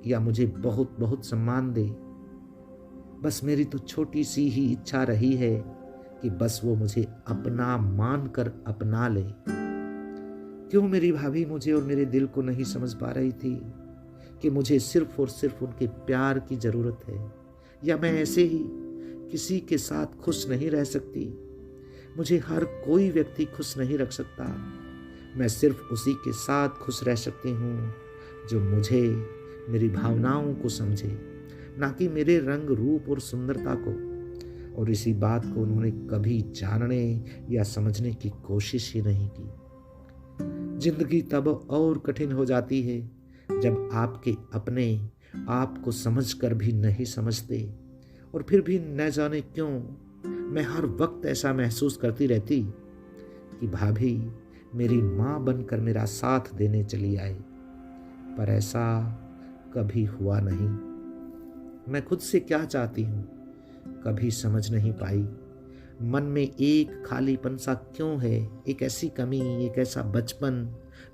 या मुझे बहुत बहुत सम्मान दे। बस मेरी तो छोटी सी ही इच्छा रही है कि बस वो मुझे अपना मानकर अपना ले। क्यों मेरी भाभी मुझे और मेरे दिल को नहीं समझ पा रही थी कि मुझे सिर्फ और सिर्फ उनके प्यार की जरूरत है, या मैं ऐसे ही किसी के साथ खुश नहीं रह सकती। मुझे हर कोई व्यक्ति खुश नहीं रख सकता। मैं सिर्फ उसी के साथ खुश रह सकती हूँ जो मुझे, मेरी भावनाओं को समझे, ना कि मेरे रंग रूप और सुंदरता को। और इसी बात को उन्होंने कभी जानने या समझने की कोशिश ही नहीं की। जिंदगी तब और कठिन हो जाती है जब आपके अपने आप को समझकर भी नहीं समझते, और फिर भी न जाने क्यों मैं हर वक्त ऐसा महसूस करती रहती कि भाभी मेरी माँ बनकर मेरा साथ देने चली आए, पर ऐसा कभी हुआ नहीं। मैं खुद से क्या चाहती हूँ कभी समझ नहीं पाई। मन में एक खालीपन सा क्यों है, एक ऐसी कमी, एक ऐसा बचपन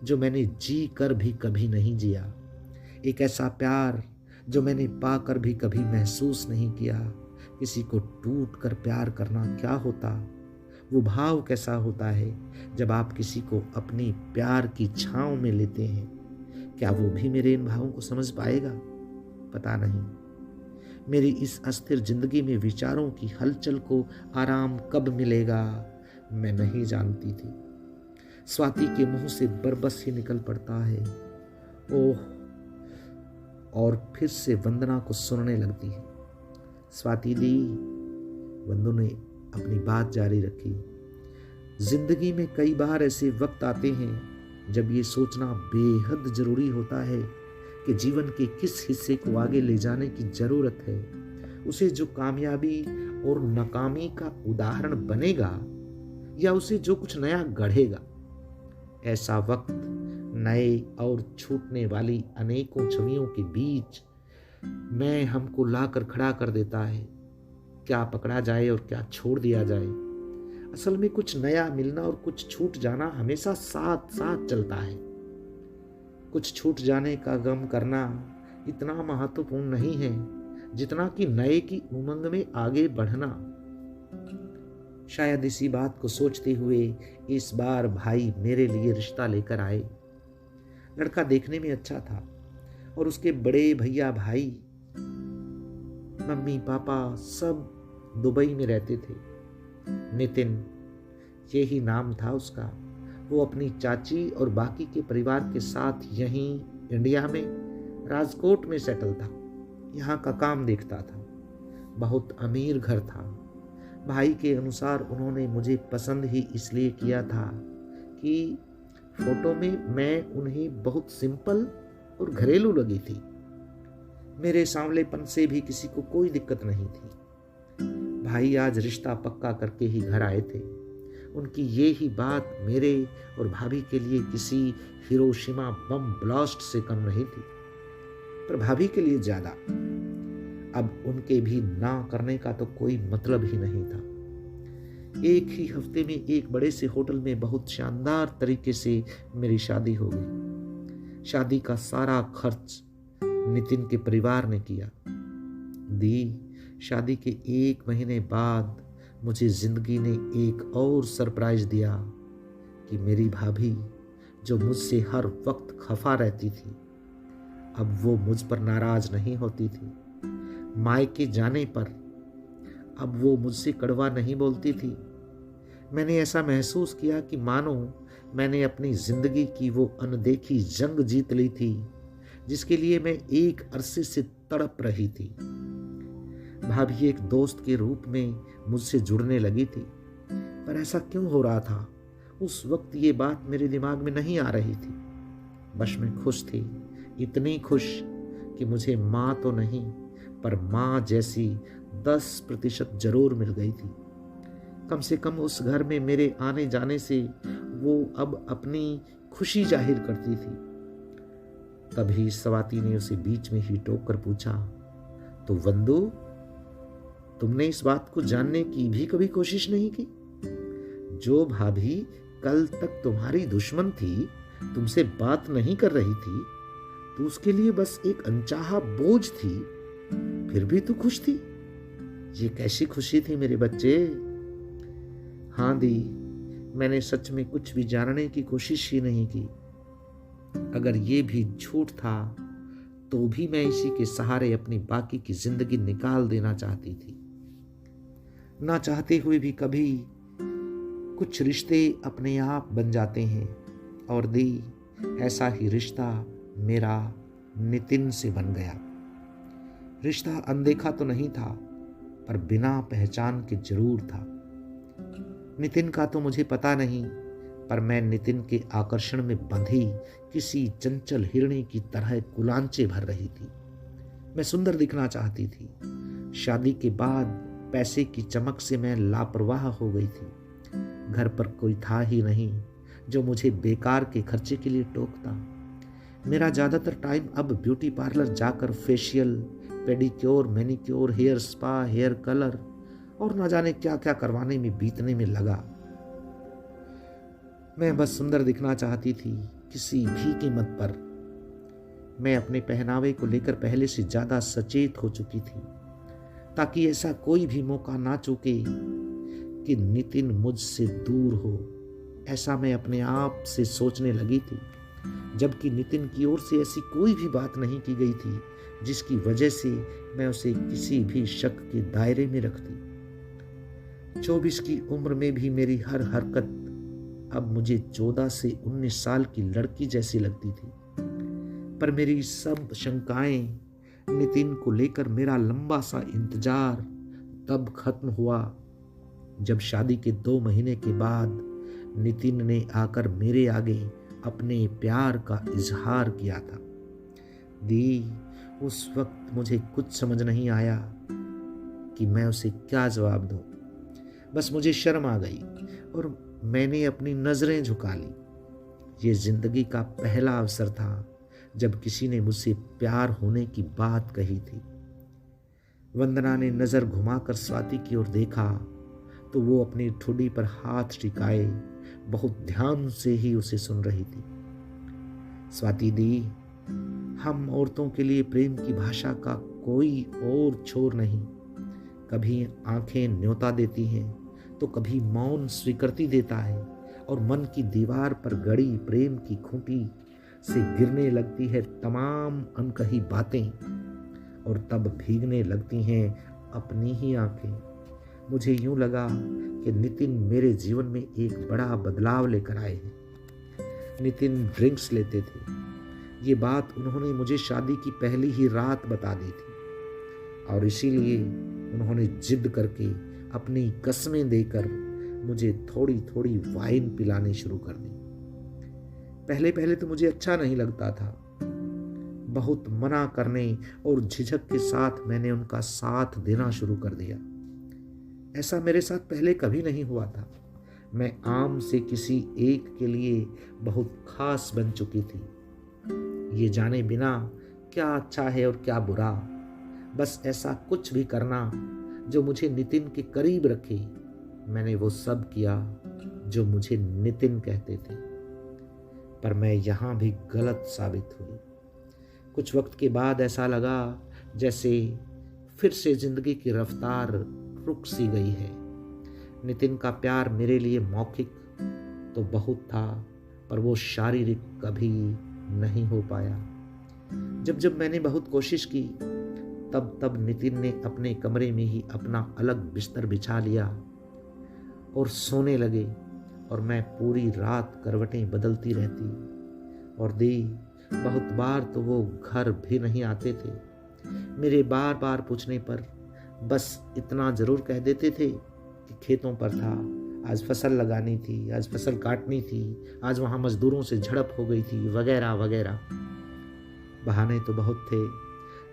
जो मैंने जी कर भी कभी नहीं जिया, एक ऐसा प्यार जो मैंने पाकर भी कभी महसूस नहीं किया। किसी को टूट कर प्यार करना क्या होता, वो भाव कैसा होता है जब आप किसी को अपनी प्यार की छांव में लेते हैं, क्या वो भी मेरे इन भावों को समझ पाएगा? पता नहीं। मेरी इस अस्थिर जिंदगी में विचारों की हलचल को आराम कब मिलेगा, मैं नहीं जानती थी। स्वाति के मुंह से बरबस ही निकल पड़ता है, ओह, और फिर से वंदना को सुनने लगती है। स्वाति दी, वंदु ने अपनी बात जारी रखी, जिंदगी में कई बार ऐसे वक्त आते हैं जब ये सोचना बेहद जरूरी होता है कि जीवन के किस हिस्से को आगे ले जाने की जरूरत है, उसे जो कामयाबी और नाकामी का उदाहरण बनेगा या उसे जो कुछ नया गढ़ेगा। ऐसा वक्त नए और छूटने वाली अनेकों छवियों के बीच में हमको लाकर खड़ा कर देता है। क्या पकड़ा जाए और क्या छोड़ दिया जाए। असल में कुछ नया मिलना और कुछ छूट जाना हमेशा साथ साथ चलता है। कुछ छूट जाने का गम करना इतना महत्वपूर्ण नहीं है जितना कि नए की उमंग में आगे बढ़ना। शायद इसी बात को सोचते हुए इस बार भाई मेरे लिए रिश्ता लेकर आए। लड़का देखने में अच्छा था और उसके बड़े भैया भाई, मम्मी पापा सब दुबई में रहते थे। नितिन, यही नाम था उसका। वो अपनी चाची और बाकी के परिवार के साथ यहीं इंडिया में राजकोट में सेटल था। यहाँ का काम देखता था। बहुत अमीर घर था। भाई के अनुसार उन्होंने मुझे पसंद ही इसलिए किया था कि फोटो में मैं उन्हें बहुत सिंपल और घरेलू लगी थी। मेरे सांवलेपन से भी किसी को कोई दिक्कत नहीं थी। भाई आज रिश्ता पक्का करके ही घर आए थे। उनकी ये ही बात मेरे और भाभी के लिए किसी हिरोशिमा बम ब्लास्ट से कम नहीं थी, पर भाभी के लिए ज्यादा। अब उनके भी ना करने का तो कोई मतलब ही नहीं था। एक ही हफ्ते में एक बड़े से होटल में बहुत शानदार तरीके से मेरी शादी हो गई। शादी का सारा खर्च नितिन के परिवार ने किया। दी, शादी के 1 महीने बाद मुझे जिंदगी ने एक और सरप्राइज दिया कि मेरी भाभी जो मुझसे हर वक्त खफा रहती थी, अब वो मुझ पर नाराज नहीं होती थी। मायके जाने पर अब वो मुझसे कड़वा नहीं बोलती थी। मैंने ऐसा महसूस किया कि मानो मैंने अपनी जिंदगी की वो अनदेखी जंग जीत ली थी जिसके लिए मैं एक अरसे से तड़प रही थी। भाभी एक दोस्त के रूप में मुझसे जुड़ने लगी थी, पर ऐसा क्यों हो रहा था उस वक्त ये बात मेरे दिमाग में नहीं आ रही थी। बस मैं खुश थी, इतनी खुश कि मुझे माँ तो नहीं पर माँ जैसी 10% जरूर मिल गई थी। कम से कम उस घर में मेरे आने जाने से वो अब अपनी खुशी जाहिर करती थी। तभी स्वाति ने उसे बीच में ही टोक कर पूछा, तो वंदु, तुमने इस बात को जानने की भी कभी कोशिश नहीं की? जो भाभी कल तक तुम्हारी दुश्मन थी, तुमसे बात नहीं कर रही थी, तो उसके लिए बस एक अनचाहा बोझ थी, फिर भी तू खुश थी। ये कैसी खुशी थी मेरे बच्चे? हाँ दी, मैंने सच में कुछ भी जानने की कोशिश ही नहीं की। अगर ये भी झूठ था तो भी मैं इसी के सहारे अपनी बाकी की जिंदगी निकाल देना चाहती थी। ना चाहते हुए भी कभी कुछ रिश्ते अपने आप बन जाते हैं, और दी, ऐसा ही रिश्ता मेरा नितिन से बन गया। रिश्ता अनदेखा तो नहीं था, पर बिना पहचान के जरूर था। नितिन का तो मुझे पता नहीं, पर मैं नितिन के आकर्षण में बंधी किसी चंचल हिरणी की तरह कुलांचे भर रही थी। मैं सुंदर दिखना चाहती थी। शादी के बाद पैसे की चमक से मैं लापरवाह हो गई थी। घर पर कोई था ही नहीं जो मुझे बेकार के खर्चे के लिए टोकता। मेरा ज़्यादातर टाइम अब ब्यूटी पार्लर जाकर facial, pedicure, manicure, hair spa, hair colour और ना जाने क्या क्या करवाने में बीतने में लगा। मैं बस सुंदर दिखना चाहती थी, किसी भी कीमत पर। मैं अपने पहनावे को लेकर पहले से ज़्यादा सचेत हो चुकी थी, ताकि ऐसा कोई भी मौका ना चूके कि नितिन मुझसे दूर हो। ऐसा मैं अपने आप से सोचने लगी थी। जबकि नितिन की ओर से ऐसी कोई भी बात नहीं की गई थी जिसकी वजह से मैं उसे किसी भी शक के दायरे में रखती। 24 की उम्र में भी मेरी हर हरकत अब मुझे 14 से 19 साल की लड़की जैसी लगती थी। पर मेरी सब शंकाएं, नितिन को लेकर मेरा लंबा सा इंतजार तब खत्म हुआ जब शादी के 2 महीने के बाद नितिन ने आकर मेरे आगे अपने प्यार का इजहार किया था। दी, उस वक्त मुझे कुछ समझ नहीं आया कि मैं उसे क्या जवाब दूं। बस मुझे शर्म आ गई और मैंने अपनी नजरें झुका ली। ये जिंदगी का पहला अवसर था जब किसी ने मुझसे प्यार होने की बात कही थी। वंदना ने नजर घुमाकर स्वाति की ओर देखा तो वो अपनी ठुड्डी पर हाथ टिकाए बहुत ध्यान से ही उसे सुन रही थी। स्वाति दी, हम औरतों के लिए प्रेम की भाषा का कोई और छोर नहीं। कभी आंखें न्योता देती हैं तो कभी मौन स्वीकृति देता है और मन की दीवार पर गड़ी प्रेम की खूंटी से गिरने लगती है तमाम अनकही बातें और तब भीगने लगती हैं अपनी ही आंखें। मुझे यूं लगा कि नितिन मेरे जीवन में एक बड़ा बदलाव लेकर आए हैं। नितिन ड्रिंक्स लेते थे। ये बात उन्होंने मुझे शादी की पहली ही रात बता दी थी और इसीलिए उन्होंने जिद करके अपनी कसमें देकर मुझे थोड़ी थोड़ी वाइन पिलानी शुरू कर दी। पहले पहले तो मुझे अच्छा नहीं लगता था। बहुत मना करने और झिझक के साथ मैंने उनका साथ देना शुरू कर दिया। ऐसा मेरे साथ पहले कभी नहीं हुआ था। मैं आम से किसी एक के लिए बहुत खास बन चुकी थी, ये जाने बिना क्या अच्छा है और क्या बुरा। बस ऐसा कुछ भी करना जो मुझे नितिन के करीब रखे। मैंने वो सब किया जो मुझे नितिन कहते थे, पर मैं यहाँ भी गलत साबित हुई। कुछ वक्त के बाद ऐसा लगा जैसे फिर से जिंदगी की रफ्तार रुक सी गई है। नितिन का प्यार मेरे लिए मौखिक तो बहुत था, पर वो शारीरिक कभी नहीं हो पाया। जब जब मैंने बहुत कोशिश की तब तब नितिन ने अपने कमरे में ही अपना अलग बिस्तर बिछा लिया और सोने लगे और मैं पूरी रात करवटें बदलती रहती। और दी, बहुत बार तो वो घर भी नहीं आते थे। मेरे बार बार पूछने पर बस इतना जरूर कह देते थे कि खेतों पर था, आज फसल लगानी थी, आज फसल काटनी थी, आज वहाँ मजदूरों से झड़प हो गई थी, वगैरह वगैरह। बहाने तो बहुत थे,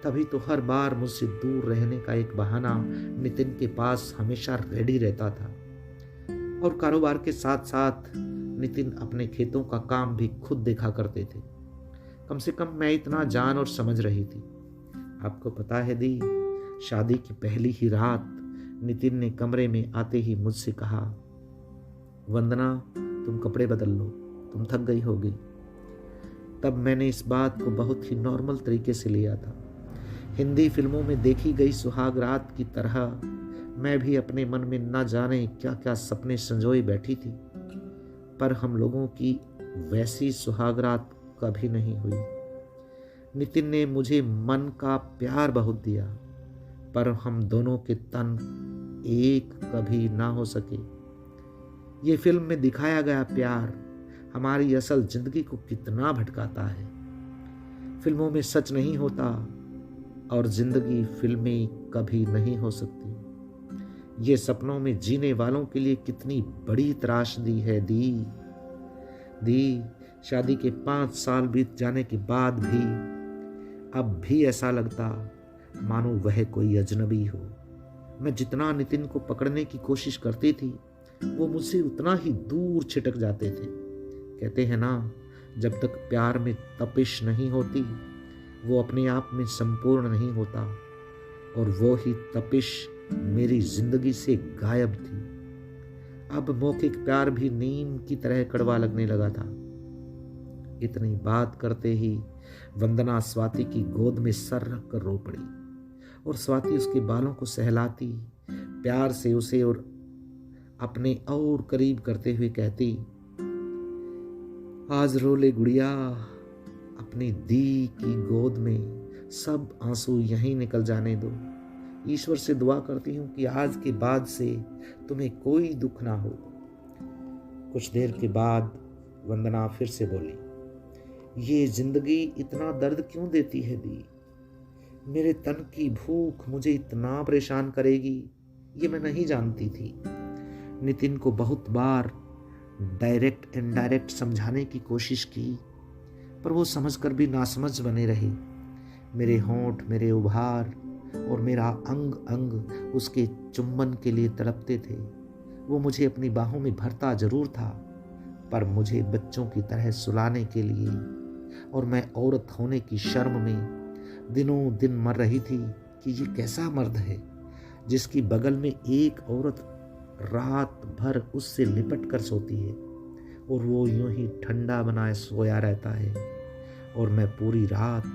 तभी तो हर बार मुझसे दूर रहने का एक बहाना नितिन के पास हमेशा रेडी रहता था। और कारोबार के साथ साथ नितिन अपने खेतों का काम भी खुद देखा करते थे। कम से कम मैं इतना जान और समझ रही थी। आपको पता है दी, शादी की पहली ही रात नितिन ने कमरे में आते ही मुझसे कहा, वंदना तुम कपड़े बदल लो, तुम थक गई होगी। तब मैंने इस बात को बहुत ही नॉर्मल तरीके से लिया था। हिंदी फिल्मों में देखी गई सुहाग रात की तरह मैं भी अपने मन में न जाने क्या क्या सपने संजोए बैठी थी, पर हम लोगों की वैसी सुहाग रात कभी नहीं हुई। नितिन ने मुझे मन का प्यार बहुत दिया, पर हम दोनों के तन एक कभी ना हो सके। ये फिल्म में दिखाया गया प्यार हमारी असल जिंदगी को कितना भटकाता है। फिल्मों में सच नहीं होता और जिंदगी फिल्में कभी नहीं हो सकती। ये सपनों में जीने वालों के लिए कितनी बड़ी त्रासदी है दी। शादी के 5 साल बीत जाने के बाद भी अब भी ऐसा लगता मानो वह कोई अजनबी हो। मैं जितना नितिन को पकड़ने की कोशिश करती थी वो मुझसे उतना ही दूर छिटक जाते थे। कहते हैं ना, जब तक प्यार में तपिश नहीं होती वो अपने आप में संपूर्ण नहीं होता, और वो ही तपिश मेरी जिंदगी से गायब थी। अब मौखिक प्यार भी नीम की तरह कड़वा लगने लगा था। इतनी बात करते ही वंदना स्वाति की गोद में सर रख कर रो पड़ी और स्वाति उसके बालों को सहलाती, प्यार से उसे और अपने और करीब करते हुए कहती, आज रो ले गुड़िया अपनी दी की गोद में, सब आंसू यहीं निकल जाने दो। ईश्वर से दुआ करती हूँ कि आज के बाद से तुम्हें कोई दुख ना हो। कुछ देर के बाद वंदना फिर से बोली, ये जिंदगी इतना दर्द क्यों देती है दी? मेरे तन की भूख मुझे इतना परेशान करेगी, ये मैं नहीं जानती थी। नितिन को बहुत बार डायरेक्ट इनडायरेक्ट समझाने की कोशिश की, पर वो समझकर भी नासमझ बने रहे। मेरे होंठ, मेरे उभार और मेरा अंग अंग उसके चुंबन के लिए तड़पते थे। वो मुझे अपनी बाहों में भरता जरूर था, पर मुझे बच्चों की तरह सुलाने के लिए, और मैं औरत होने की शर्म में दिनों दिन मर रही थी कि ये कैसा मर्द है जिसकी बगल में एक औरत रात भर उससे लिपट कर सोती है और वो यूं ही ठंडा बनाए सोया रहता है, और मैं पूरी रात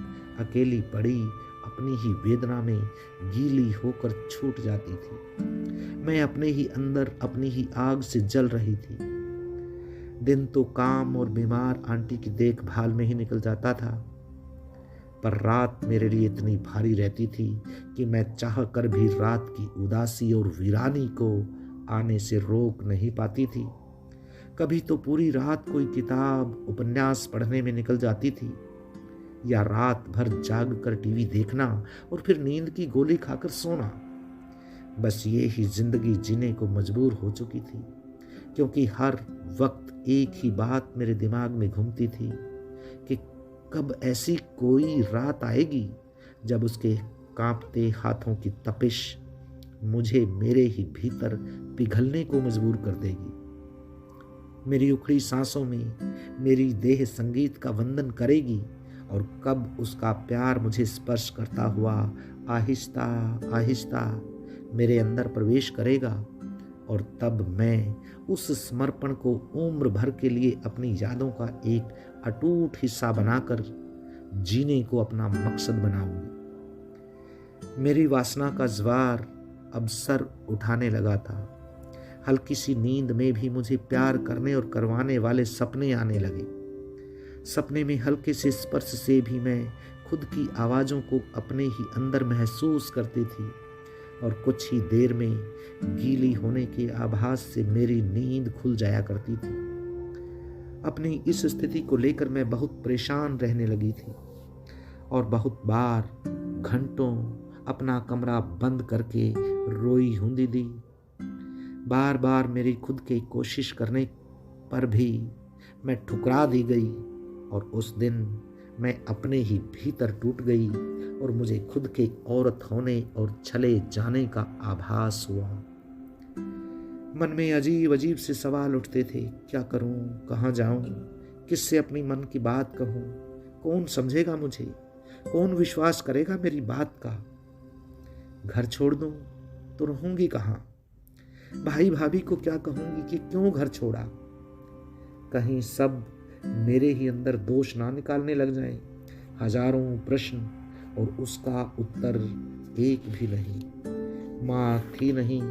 अकेली पड़ी अपनी ही वेदना में गीली होकर छूट जाती थी। मैं अपने ही अंदर अपनी ही आग से जल रही थी। दिन तो काम और बीमार आंटी की देखभाल में ही निकल जाता था, पर रात मेरे लिए इतनी भारी रहती थी कि मैं चाह कर भी रात की उदासी और वीरानी को आने से रोक नहीं पाती थी। कभी तो पूरी रात कोई किताब उपन्यास पढ़ने में निकल जाती थी, या रात भर जाग कर टीवी देखना और फिर नींद की गोली खाकर सोना। बस ये ही जिंदगी जीने को मजबूर हो चुकी थी, क्योंकि हर वक्त एक ही बात मेरे दिमाग में घूमती थी कि कब ऐसी कोई रात आएगी जब उसके कांपते हाथों की तपिश मुझे मेरे ही भीतर पिघलने को मजबूर कर देगी। मेरी उखड़ी सांसों में मेरी देह संगीत का वंदन करेगी, और कब उसका प्यार मुझे स्पर्श करता हुआ आहिस्ता आहिस्ता मेरे अंदर प्रवेश करेगा, और तब मैं उस समर्पण को उम्र भर के लिए अपनी यादों का एक अटूट हिस्सा बनाकर जीने को अपना मकसद बनाऊंगी। मेरी वासना का ज्वार अब सर उठाने लगा था। हल्की सी नींद में भी मुझे प्यार करने और करवाने वाले सपने आने लगे। सपने में हल्के से स्पर्श से भी मैं खुद की आवाज़ों को अपने ही अंदर महसूस करती थी, और कुछ ही देर में गीली होने के आभास से मेरी नींद खुल जाया करती थी। अपनी इस स्थिति को लेकर मैं बहुत परेशान रहने लगी थी, और बहुत बार घंटों अपना कमरा बंद करके रोई हूँ दीदी। बार बार मेरी खुद की कोशिश करने पर भी मैं ठुकरा दी गई, और उस दिन मैं अपने ही भीतर टूट गई और मुझे खुद के औरत होने और चले जाने का आभास हुआ। मन में अजीब अजीब से सवाल उठते थे, क्या करूं, कहाँ जाऊं, किससे अपनी मन की बात कहूं, कौन समझेगा मुझे, कौन विश्वास करेगा मेरी बात का। घर छोड़ दूं तो रहूंगी कहाँ, भाई भाभी को क्या कहूंगी कि क्यों घर छोड़ा। कहीं सब मेरे ही अंदर दोष ना निकालने लग जाएं। हजारों प्रश्न और उसका उत्तर एक भी नहीं। माँ थी नहीं,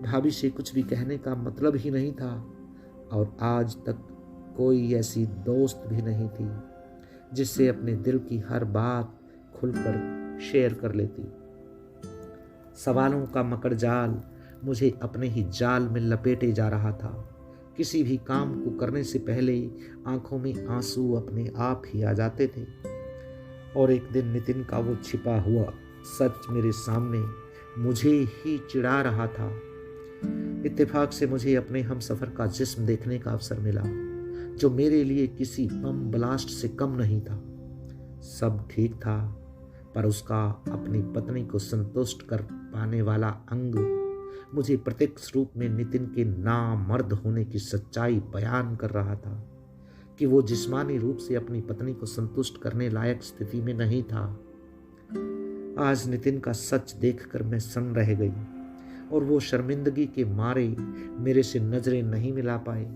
भाभी से कुछ भी कहने का मतलब ही नहीं था, और आज तक कोई ऐसी दोस्त भी नहीं थी जिससे अपने दिल की हर बात खुलकर शेयर कर लेती। सवालों का मकड़ जाल मुझे अपने ही जाल में लपेटे जा रहा था। किसी भी काम को करने से पहले आंखों में आंसू अपने आप ही आ जाते थे, और एक दिन नितिन का वो छिपा हुआ सच मेरे सामने मुझे ही चिढ़ा रहा था। इत्तेफाक से मुझे अपने हम सफर का जिस्म देखने का अवसर मिला, जो मेरे लिए किसी बम ब्लास्ट से कम नहीं था। सब ठीक था, पर उसका अपनी पत्नी को संतुष्ट कर पाने वाला अंग मुझे प्रत्यक्ष रूप में नितिन के नामर्द होने की सच्चाई बयान कर रहा था कि वो जिस्मानी रूप से अपनी पत्नी को संतुष्ट करने लायक स्थिति में नहीं था। आज नितिन का सच देखकर मैं सन्न रह गई, और वो शर्मिंदगी के मारे मेरे से नजरें नहीं मिला पाए।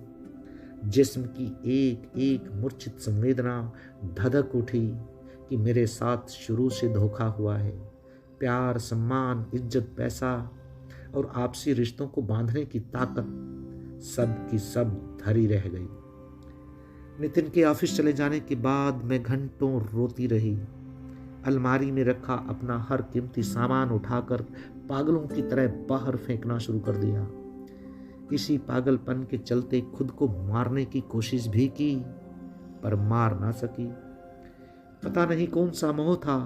जिस्म की एक एक मूर्छित संवेदना धधक उठी कि मेरे साथ शुरू से धोखा हुआ है। प्यार, सम्मान, इज्जत, पैसा और आपसी रिश्तों को बांधने की ताकत सब की सब धरी रह गई। नितिन के ऑफिस चले जाने के बाद मैं घंटों रोती रही। अलमारी में रखा अपना हर कीमती सामान उठाकर पागलों की तरह बाहर फेंकना शुरू कर दिया। इसी पागलपन के चलते खुद को मारने की कोशिश भी की, पर मार ना सकी। पता नहीं कौन सा मोह था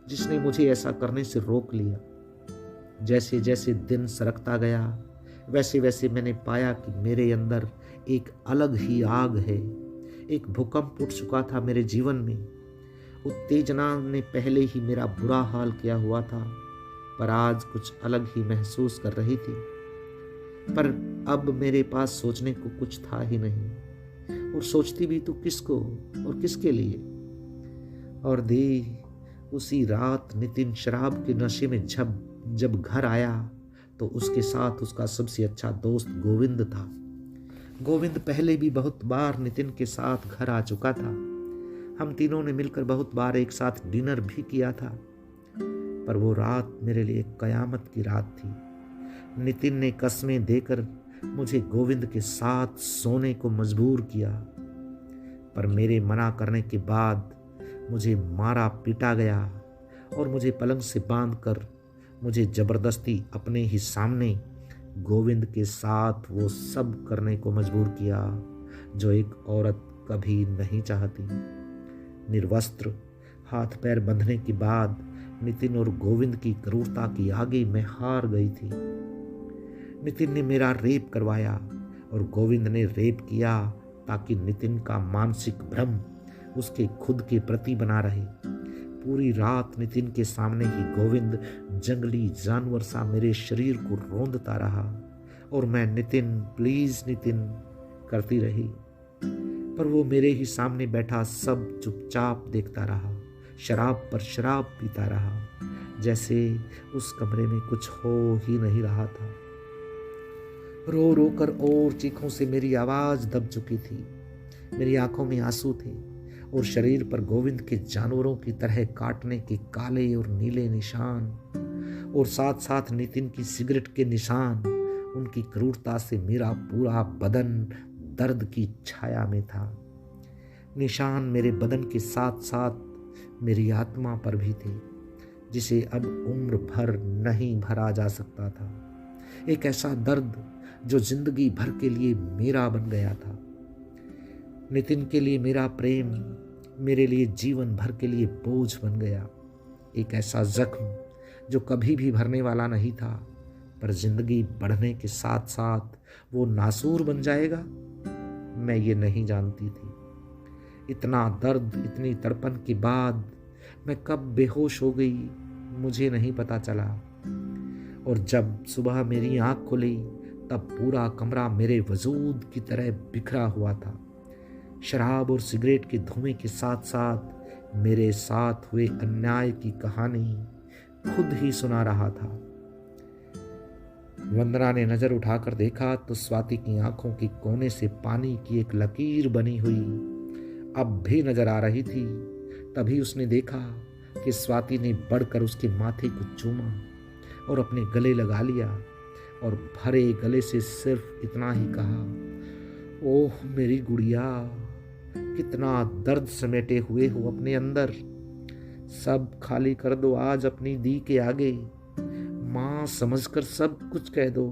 जिसने मुझे ऐसा करने से रोक लिया। जैसे जैसे दिन सरकता गया वैसे वैसे मैंने पाया कि मेरे अंदर एक अलग ही आग है। एक भूकंप उठ चुका था मेरे जीवन में। उत्तेजना ने पहले ही मेरा बुरा हाल किया हुआ था, पर आज कुछ अलग ही महसूस कर रही थी। पर अब मेरे पास सोचने को कुछ था ही नहीं, और सोचती भी तो किसको और किसके लिए। और उसी रात नितिन शराब के नशे में जब घर आया तो उसके साथ उसका सबसे अच्छा दोस्त गोविंद था। गोविंद पहले भी बहुत बार नितिन के साथ घर आ चुका था। हम तीनों ने मिलकर बहुत बार एक साथ डिनर भी किया था, पर वो रात मेरे लिए कयामत की रात थी। नितिन ने कस्में देकर मुझे गोविंद के साथ सोने को मजबूर किया, पर मेरे मना करने के बाद मुझे मारा पीटा गया और मुझे पलंग से बांधकर मुझे जबरदस्ती अपने ही सामने गोविंद के साथ वो सब करने को मजबूर किया जो एक औरत कभी नहीं चाहती। निर्वस्त्र हाथ पैर बंधने के बाद नितिन और गोविंद की क्रूरता की आगे मैं हार गई थी। नितिन ने मेरा रेप करवाया और गोविंद ने रेप किया ताकि नितिन का मानसिक भ्रम उसके खुद के प्रति बना रहे। पूरी रात नितिन के सामने ही गोविंद जंगली जानवर सा मेरे शरीर को रौंदता रहा और मैं नितिन प्लीज नितिन करती रही, पर वो मेरे ही सामने बैठा सब चुपचाप देखता रहा, शराब पर शराब पीता रहा, जैसे उस कमरे में कुछ हो ही नहीं रहा था। रो रो कर और चीखों से मेरी आवाज दब चुकी थी। मेरी आंखों में आंसू थे और शरीर पर गोविंद के जानवरों की तरह काटने के काले और नीले निशान, और साथ साथ नितिन की सिगरेट के निशान। उनकी क्रूरता से मेरा पूरा बदन दर्द की छाया में था। निशान मेरे बदन के साथ साथ मेरी आत्मा पर भी थे, जिसे अब उम्र भर नहीं भरा जा सकता था। एक ऐसा दर्द जो जिंदगी भर के लिए मेरा बन गया था। नितिन के लिए मेरा प्रेम मेरे लिए जीवन भर के लिए बोझ बन गया। एक ऐसा जख्म जो कभी भी भरने वाला नहीं था, पर जिंदगी बढ़ने के साथ साथ वो नासूर बन जाएगा, मैं ये नहीं जानती थी। इतना दर्द, इतनी तड़पन के बाद मैं कब बेहोश हो गई मुझे नहीं पता चला, और जब सुबह मेरी आंख खुली तब पूरा कमरा मेरे वजूद की तरह बिखरा हुआ था। शराब और सिगरेट के धुएं के साथ साथ मेरे साथ हुए अन्याय की कहानी खुद ही सुना रहा था। वंदना ने नजर उठाकर देखा तो स्वाति की आंखों के कोने से पानी की एक लकीर बनी हुई अब भी नजर आ रही थी। तभी उसने देखा कि स्वाति ने बढ़कर उसके माथे को चूमा और अपने गले लगा लिया और भरे गले से सिर्फ इतना ही कहा, ओह मेरी गुड़िया, कितना दर्द समेटे हुए हो अपने अंदर। सब खाली कर दो आज अपनी दी के आगे। माँ समझकर सब कुछ कह दो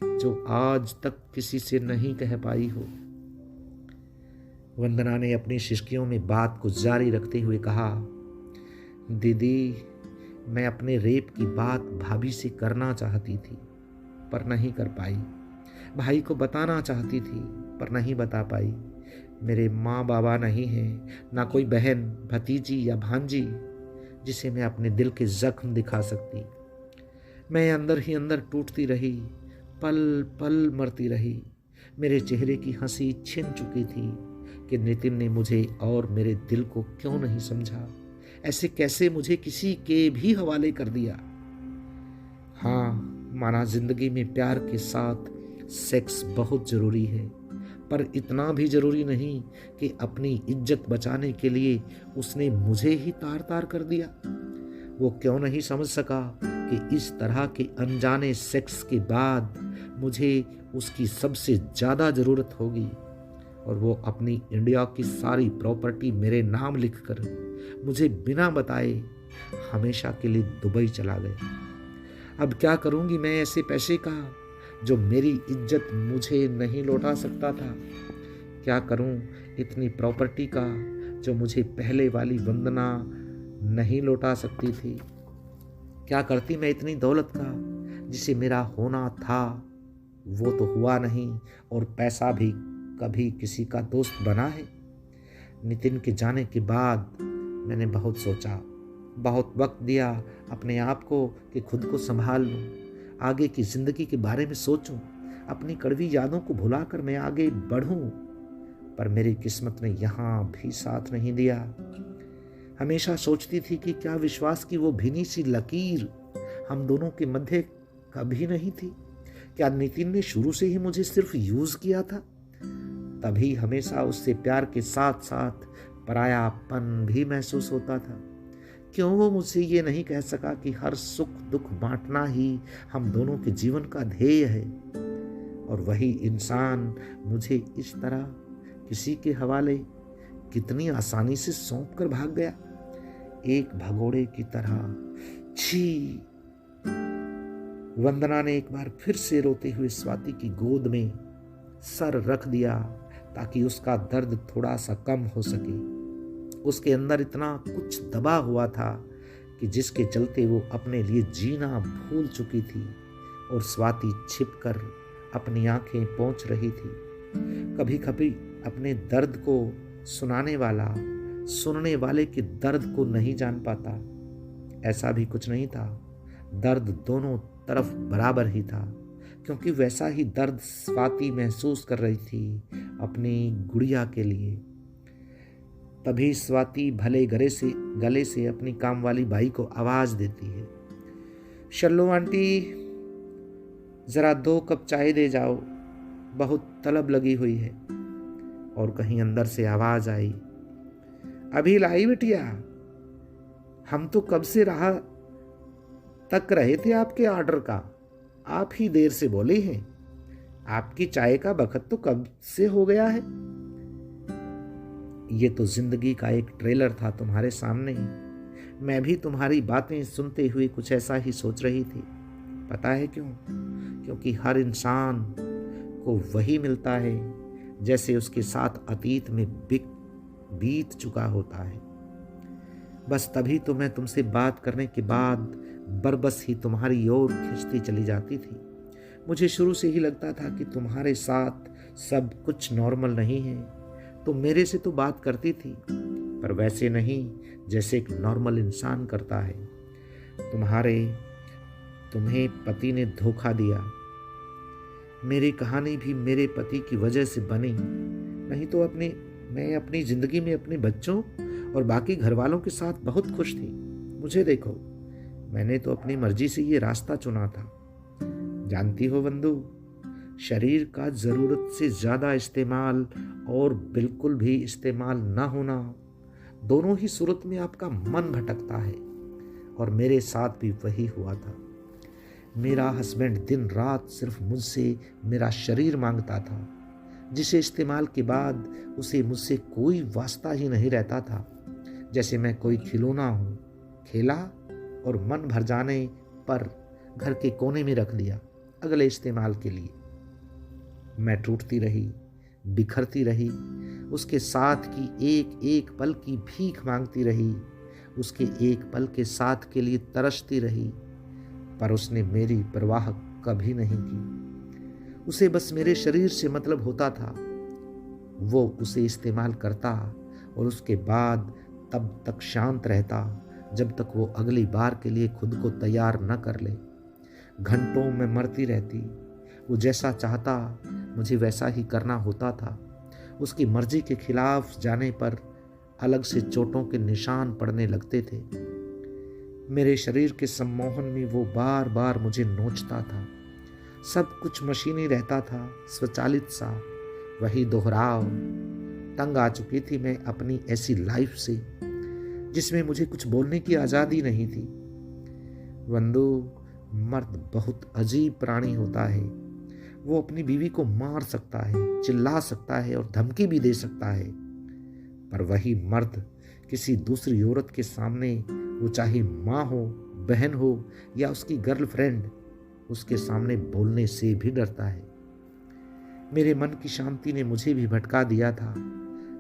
जो आज तक किसी से नहीं कह पाई हो। वंदना ने अपनी शिश्कियों में बात को जारी रखते हुए कहा, दीदी, मैं अपने रेप की बात भाभी से करना चाहती थी पर नहीं कर पाई। भाई को बताना चाहती थी पर नहीं बता पाई। मेरे माँ बाबा नहीं हैं, ना कोई बहन, भतीजी या भांजी जिसे मैं अपने दिल के जख्म दिखा सकती। मैं अंदर ही अंदर टूटती रही, पल पल मरती रही। मेरे चेहरे की हंसी छिन चुकी थी कि नितिन ने मुझे और मेरे दिल को क्यों नहीं समझा। ऐसे कैसे मुझे किसी के भी हवाले कर दिया। हाँ, माना जिंदगी में प्यार के साथ सेक्स बहुत जरूरी है, पर इतना भी जरूरी नहीं कि अपनी इज्जत बचाने के लिए उसने मुझे ही तार तार कर दिया। वो क्यों नहीं समझ सका कि इस तरह के अनजाने सेक्स के बाद मुझे उसकी सबसे ज्यादा जरूरत होगी। और वो अपनी इंडिया की सारी प्रॉपर्टी मेरे नाम लिखकर मुझे बिना बताए हमेशा के लिए दुबई चला गया। अब क्या करूंगी मैं ऐसे पैसे का जो मेरी इज्जत मुझे नहीं लौटा सकता था? क्या करूं इतनी प्रॉपर्टी का जो मुझे पहले वाली वंदना नहीं लौटा सकती थी? क्या करती मैं इतनी दौलत का जिसे मेरा होना था वो तो हुआ नहीं, और पैसा भी कभी किसी का दोस्त बना है? नितिन के जाने के बाद मैंने बहुत सोचा, बहुत वक्त दिया अपने आप को कि खुद को संभाल लूं, आगे की जिंदगी के बारे में सोचूं, अपनी कड़वी यादों को भुलाकर मैं आगे बढ़ूं। पर मेरी किस्मत ने यहाँ भी साथ नहीं दिया। हमेशा सोचती थी कि क्या विश्वास की वो भीनी सी लकीर हम दोनों के मध्य कभी नहीं थी? क्या नितिन ने शुरू से ही मुझे सिर्फ यूज किया था? तभी हमेशा उससे प्यार के साथ साथ परायापन भी महसूस होता था। क्यों वो मुझसे ये नहीं कह सका कि हर सुख दुख बांटना ही हम दोनों के जीवन का ध्येय है? और वही इंसान मुझे इस तरह किसी के हवाले कितनी आसानी से सौंप कर भाग गया, एक भगोड़े की तरह। छी! वंदना ने एक बार फिर से रोते हुए स्वाति की गोद में सर रख दिया ताकि उसका दर्द थोड़ा सा कम हो सके। उसके अंदर इतना कुछ दबा हुआ था कि जिसके चलते वो अपने लिए जीना भूल चुकी थी, और स्वाति छिपकर अपनी आंखें पोंछ रही थी। कभी कभी अपने दर्द को सुनाने वाला सुनने वाले के दर्द को नहीं जान पाता। ऐसा भी कुछ नहीं था, दर्द दोनों तरफ बराबर ही था, क्योंकि वैसा ही दर्द स्वाति महसूस कर रही थी अपनी गुड़िया के लिए। तभी स्वाति भले गले से अपनी काम वाली बाई को आवाज देती है, शल्लो आंटी, जरा 2 कप चाय दे जाओ, बहुत तलब लगी हुई है। और कहीं अंदर से आवाज आई, अभी लाई बिटिया, हम तो कब से राह तक रहे थे आपके ऑर्डर का, आप ही देर से बोले हैं। आपकी चाय का बखत तो कब से हो गया है। ये तो जिंदगी का एक ट्रेलर था तुम्हारे सामने ही। मैं भी तुम्हारी बातें सुनते हुए कुछ ऐसा ही सोच रही थी। पता है क्यों? क्योंकि हर इंसान को वही मिलता है जैसे उसके साथ अतीत में बीत चुका होता है। बस तभी तो मैं तुमसे बात करने के बाद बरबस ही तुम्हारी ओर खिंचती चली जाती थी। मुझे शुरू से ही लगता था कि तुम्हारे साथ सब कुछ नॉर्मल नहीं है। तुम मेरे से तो बात करती थी, पर वैसे नहीं जैसे एक नॉर्मल इंसान करता है। तुम्हें पति ने धोखा दिया। मेरी कहानी भी मेरे पति की वजह से बनी, नहीं तो मैं अपनी जिंदगी में अपने बच्चों और बाकी घर वालों के साथ बहुत खुश थी। मुझे देखो, मैंने तो अपनी मर्जी से ये रास्ता चुना था। जानती हो बंधु, शरीर का जरूरत से ज्यादा इस्तेमाल और बिल्कुल भी इस्तेमाल ना होना, दोनों ही सूरत में आपका मन भटकता है। और मेरे साथ भी वही हुआ था। मेरा हस्बैंड दिन रात सिर्फ मुझसे मेरा शरीर मांगता था, जिसे इस्तेमाल के बाद उसे मुझसे कोई वास्ता ही नहीं रहता था। जैसे मैं कोई खिलौना हूँ, खेला और मन भर जाने पर घर के कोने में रख दिया अगले इस्तेमाल के लिए। मैं टूटती रही, बिखरती रही, उसके साथ की एक एक पल की भीख मांगती रही, उसके एक पल के साथ के लिए तरसती रही, पर उसने मेरी परवाह कभी नहीं की। उसे बस मेरे शरीर से मतलब होता था। वो उसे इस्तेमाल करता और उसके बाद तब तक शांत रहता जब तक वो अगली बार के लिए खुद को तैयार न कर ले। घंटों में मरती रहती। वो जैसा चाहता मुझे वैसा ही करना होता था। उसकी मर्जी के खिलाफ जाने पर अलग से चोटों के निशान पड़ने लगते थे। मेरे शरीर के सम्मोहन में वो बार बार मुझे नोचता था। सब कुछ मशीनी रहता था, स्वचालित सा, वही दोहराव। तंग आ चुकी थी मैं अपनी ऐसी लाइफ से जिसमें मुझे कुछ बोलने की आज़ादी नहीं थी। वंदु, मर्द बहुत अजीब प्राणी होता है। वो अपनी बीवी को मार सकता है, चिल्ला सकता है और धमकी भी दे सकता है, पर वही मर्द किसी दूसरी औरत के सामने, वो चाहे माँ हो, बहन हो या उसकी गर्लफ्रेंड, उसके सामने बोलने से भी डरता है। मेरे मन की शांति ने मुझे भी भटका दिया था।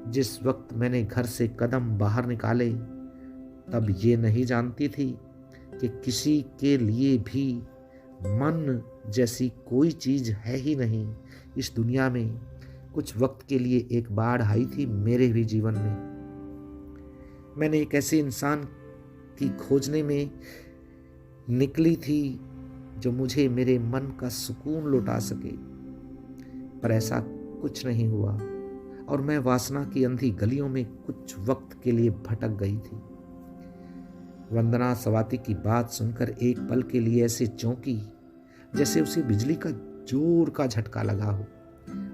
जिस वक्त मैंने घर से कदम बाहर निकाले, तब ये नहीं जानती थी कि किसी के लिए भी मन जैसी कोई चीज है ही नहीं इस दुनिया में। कुछ वक्त के लिए एक बाढ़ आई थी मेरे भी जीवन में। मैंने एक ऐसे इंसान की खोजने में निकली थी जो मुझे मेरे मन का सुकून लौटा सके, पर ऐसा कुछ नहीं हुआ और मैं वासना की अंधी गलियों में कुछ वक्त के लिए भटक गई थी। वंदना स्वाति की बात सुनकर एक पल के लिए ऐसे चौंकी जैसे उसे बिजली का जोर का झटका लगा हो,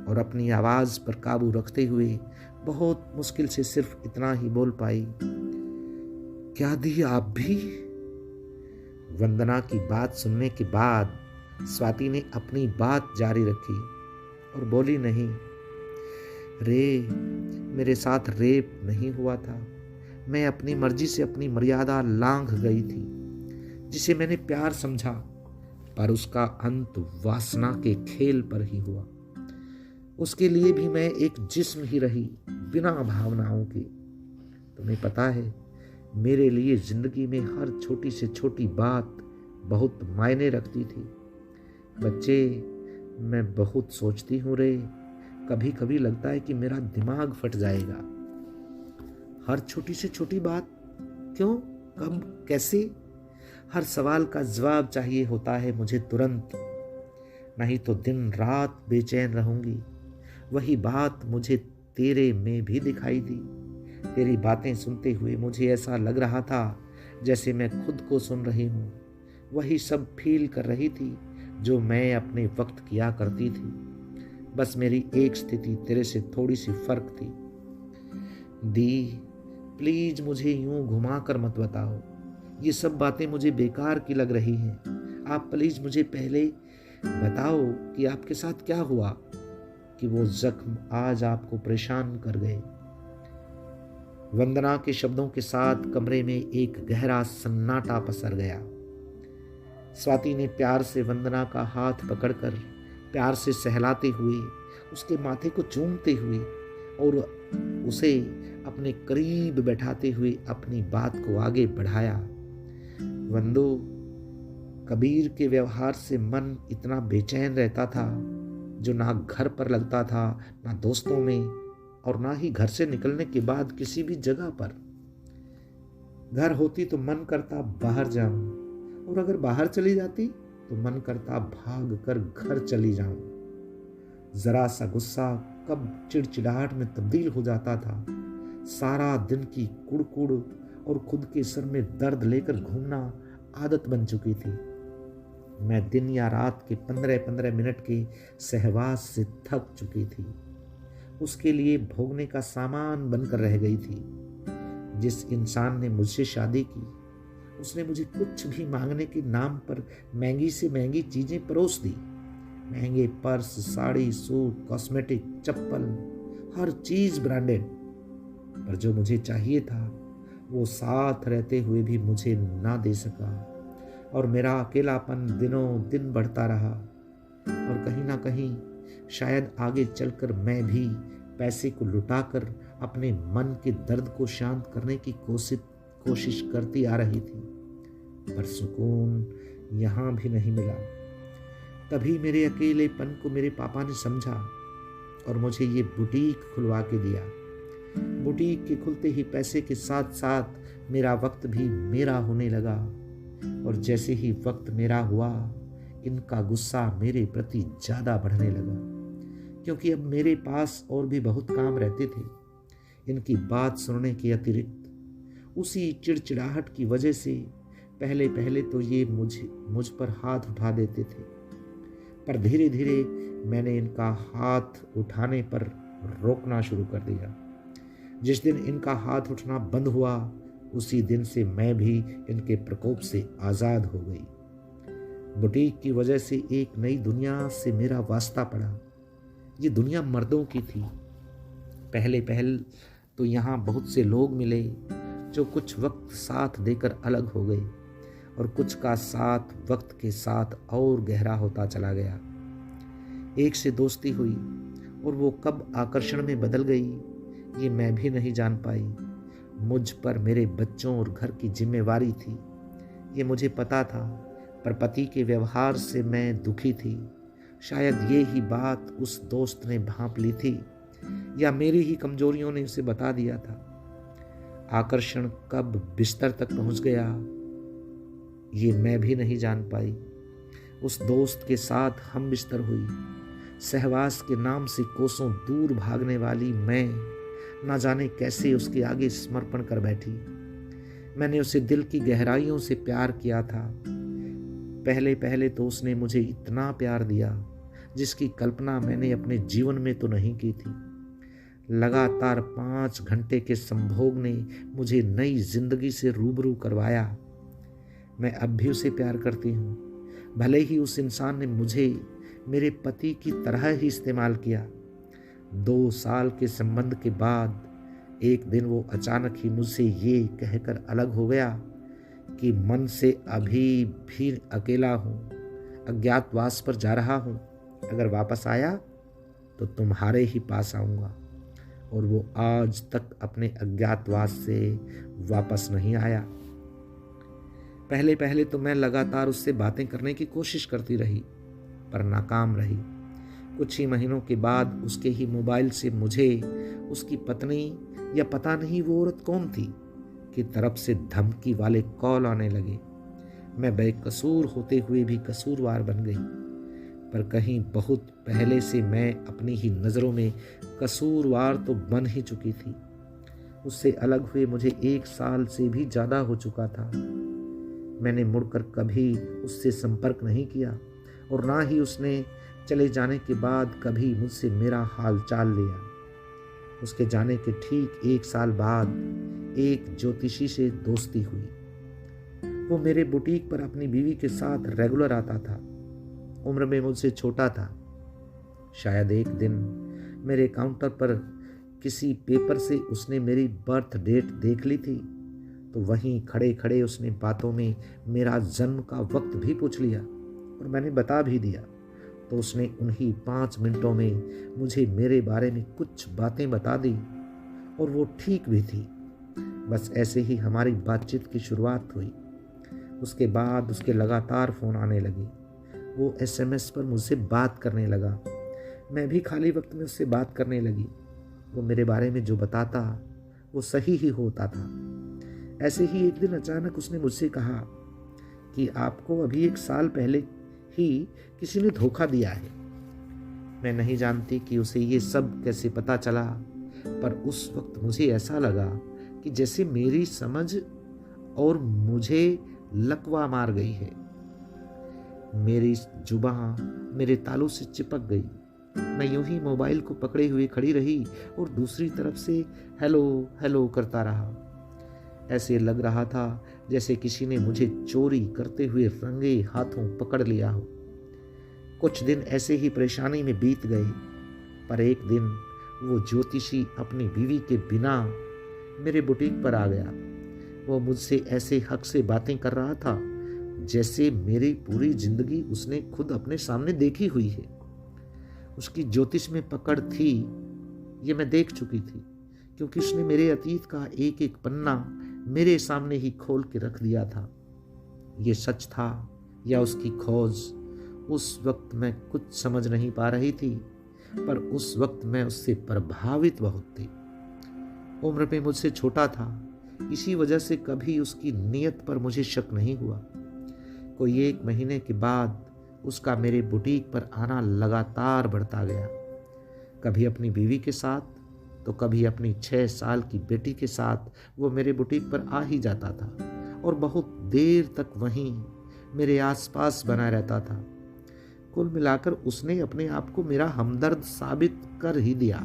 और अपनी आवाज पर काबू रखते हुए बहुत मुश्किल से सिर्फ इतना ही बोल पाई, क्या दी आप भी? वंदना की बात सुनने के बाद स्वाति ने अपनी बात जारी रखी और बोली, नहीं रे, मेरे साथ रेप नहीं हुआ था। मैं अपनी मर्जी से अपनी मर्यादा लांघ गई थी, जिसे मैंने प्यार समझा, पर उसका अंत वासना के खेल पर ही हुआ। उसके लिए भी मैं एक जिस्म ही रही, बिना भावनाओं के। तुम्हें पता है, मेरे लिए जिंदगी में हर छोटी से छोटी बात बहुत मायने रखती थी। बच्चे, मैं बहुत सोचती हूँ रे, कभी कभी लगता है कि मेरा दिमाग फट जाएगा। हर छोटी से छोटी बात, क्यों, कब, कैसे? हर सवाल का जवाब चाहिए होता है मुझे तुरंत, नहीं तो दिन रात बेचैन रहूंगी। वही बात मुझे तेरे में भी दिखाई दी। तेरी बातें सुनते हुए मुझे ऐसा लग रहा था जैसे मैं खुद को सुन रही हूँ। वही सब फील कर रही थी जो मैं अपने वक्त किया करती थी। बस मेरी एक स्थिति तेरे से थोड़ी सी फर्क थी। दी, प्लीज मुझे यूं घुमा कर मत बताओ। ये सब बातें मुझे बेकार की लग रही हैं। आप प्लीज मुझे पहले बताओ कि आपके साथ क्या हुआ कि वो जख्म आज आपको परेशान कर गए। वंदना के शब्दों के साथ कमरे में एक गहरा सन्नाटा पसर गया। स्वाति ने प्यार से वंदना का हाथ पकड़कर, प्यार से सहलाते हुए, उसके माथे को चूमते हुए और उसे अपने करीब बैठाते हुए अपनी बात को आगे बढ़ाया। वंदो, कबीर के व्यवहार से मन इतना बेचैन रहता था, जो ना घर पर लगता था, ना दोस्तों में, और ना ही घर से निकलने के बाद किसी भी जगह पर। घर होती तो मन करता बाहर जाऊं, और अगर बाहर चली जाती तो मन करता भाग कर घर चली जाऊं। जरा सा गुस्सा कब चिड़चिड़ाहट में तब्दील हो जाता था। सारा दिन की कुड़कुड़ और खुद के सर में दर्द लेकर घूमना आदत बन चुकी थी। मैं दिन या रात के 15-15 मिनट के सहवास से थक चुकी थी। उसके लिए भोगने का सामान बनकर रह गई थी। जिस इंसान ने मुझसे शादी की, उसने मुझे कुछ भी मांगने के नाम पर महंगी से महंगी चीजें परोस दी। महंगे पर्स, साड़ी, सूट, कॉस्मेटिक, चप्पल, हर चीज ब्रांडेड। पर जो मुझे चाहिए था वो साथ रहते हुए भी मुझे ना दे सका, और मेरा अकेलापन दिनों दिन बढ़ता रहा। और कहीं ना कहीं शायद आगे चलकर मैं भी पैसे को लुटाकर अपने मन के दर्द को शांत करने की कोशिश करती आ रही थी, पर सुकून यहाँ भी नहीं मिला। तभी मेरे अकेलेपन को मेरे पापा ने समझा और मुझे ये बुटीक खुलवा के दिया। बुटीक के खुलते ही पैसे के साथ साथ मेरा वक्त भी मेरा होने लगा, और जैसे ही वक्त मेरा हुआ, इनका गुस्सा मेरे प्रति ज्यादा बढ़ने लगा, क्योंकि अब मेरे पास और भी बहुत काम रहते थे। इनकी बात सुनने के अतिरिक्त उसी चिड़चिड़ाहट की वजह से पहले पहले तो ये मुझ पर हाथ उठा देते थे, पर धीरे धीरे मैंने इनका हाथ उठाने पर रोकना शुरू कर दिया। जिस दिन इनका हाथ उठना बंद हुआ, उसी दिन से मैं भी इनके प्रकोप से आज़ाद हो गई। बुटीक की वजह से एक नई दुनिया से मेरा वास्ता पड़ा। ये दुनिया मर्दों की थी। पहले तो यहाँ बहुत से लोग मिले जो कुछ वक्त साथ देकर अलग हो गए, और कुछ का साथ वक्त के साथ और गहरा होता चला गया। एक से दोस्ती हुई और वो कब आकर्षण में बदल गई ये मैं भी नहीं जान पाई। मुझ पर मेरे बच्चों और घर की जिम्मेवारी थी, ये मुझे पता था, पर पति के व्यवहार से मैं दुखी थी। शायद ये ही बात उस दोस्त ने भांप ली थी, या मेरी ही कमजोरियों ने उसे बता दिया था। आकर्षण कब बिस्तर तक पहुंच गया ये मैं भी नहीं जान पाई। उस दोस्त के साथ हम बिस्तर हुई। सहवास के नाम से कोसों दूर भागने वाली मैं ना जाने कैसे उसके आगे समर्पण कर बैठी। मैंने उसे दिल की गहराइयों से प्यार किया था। पहले तो उसने मुझे इतना प्यार दिया जिसकी कल्पना मैंने अपने जीवन में तो नहीं की थी। लगातार 5 घंटे के संभोग ने मुझे नई जिंदगी से रूबरू करवाया। मैं अब भी उसे प्यार करती हूँ, भले ही उस इंसान ने मुझे मेरे पति की तरह ही इस्तेमाल किया। 2 साल के संबंध के बाद एक दिन वो अचानक ही मुझसे ये कहकर अलग हो गया कि मन से अभी भी अकेला हूँ, अज्ञातवास पर जा रहा हूँ। अगर वापस आया तो तुम्हारे ही पास आऊँगा। और वो आज तक अपने अज्ञातवास से वापस नहीं आया। पहले तो मैं लगातार उससे बातें करने की कोशिश करती रही, पर नाकाम रही। कुछ ही महीनों के बाद उसके ही मोबाइल से मुझे उसकी पत्नी, या पता नहीं वो औरत कौन थी, की तरफ से धमकी वाले कॉल आने लगे। मैं बेकसूर होते हुए भी कसूरवार बन गई, पर कहीं बहुत पहले से मैं अपनी ही नज़रों में कसूरवार तो बन ही चुकी थी। उससे अलग हुए मुझे 1 साल से भी ज़्यादा हो चुका था। मैंने मुड़कर कभी उससे संपर्क नहीं किया, और ना ही उसने चले जाने के बाद कभी मुझसे मेरा हाल चाल लिया। उसके जाने के ठीक 1 साल बाद एक ज्योतिषी से दोस्ती हुई। वो मेरे बुटीक पर अपनी बीवी के साथ रेगुलर आता था। उम्र में मुझसे छोटा था। शायद एक दिन मेरे काउंटर पर किसी पेपर से उसने मेरी बर्थ डेट देख ली थी, तो वहीं खड़े खड़े उसने बातों में मेरा जन्म का वक्त भी पूछ लिया, और मैंने बता भी दिया। तो उसने उन्हीं 5 मिनटों में मुझे मेरे बारे में कुछ बातें बता दी, और वो ठीक भी थी। बस ऐसे ही हमारी बातचीत की शुरुआत हुई। उसके बाद उसके लगातार फ़ोन आने लगे। वो SMS पर मुझसे बात करने लगा। मैं भी खाली वक्त में उससे बात करने लगी। वो मेरे बारे में जो बताता वो सही ही होता था। ऐसे ही एक दिन अचानक उसने मुझसे कहा कि आपको अभी 1 साल पहले ही किसी ने धोखा दिया है। मैं नहीं जानती कि उसे ये सब कैसे पता चला, पर उस वक्त मुझे ऐसा लगा कि जैसे मेरी समझ और मुझे लकवा मार गई है। मेरी जुबान मेरे तालू से चिपक गई। मैं यूं ही मोबाइल को पकड़े हुए खड़ी रही और दूसरी तरफ से हेलो हेलो करता रहा। ऐसे लग रहा था जैसे किसी ने मुझे चोरी करते हुए रंगे हाथों पकड़ लिया हो। कुछ दिन ऐसे ही परेशानी में बीत गए, पर एक दिन वो ज्योतिषी अपनी बीवी के बिना मेरे बुटीक पर आ गया। वो मुझसे ऐसे हक से बातें कर रहा था जैसे मेरी पूरी जिंदगी उसने खुद अपने सामने देखी हुई है। उसकी ज्योतिष में पकड़ थी ये मैं देख चुकी थी, क्योंकि उसने मेरे अतीत का एक एक पन्ना मेरे सामने ही खोल के रख दिया था। ये सच था या उसकी खोज, उस वक्त मैं कुछ समझ नहीं पा रही थी, पर उस वक्त मैं उससे प्रभावित बहुत थी। उम्र में मुझसे छोटा था, इसी वजह से कभी उसकी नीयत पर मुझे शक नहीं हुआ। कोई 1 महीने के बाद उसका मेरे बुटीक पर आना लगातार बढ़ता गया। कभी अपनी बीवी के साथ तो कभी अपनी 6 साल की बेटी के साथ वो मेरे बुटीक पर आ ही जाता था, और बहुत देर तक वहीं मेरे आसपास बना रहता था। कुल मिलाकर उसने अपने आप को मेरा हमदर्द साबित कर ही दिया।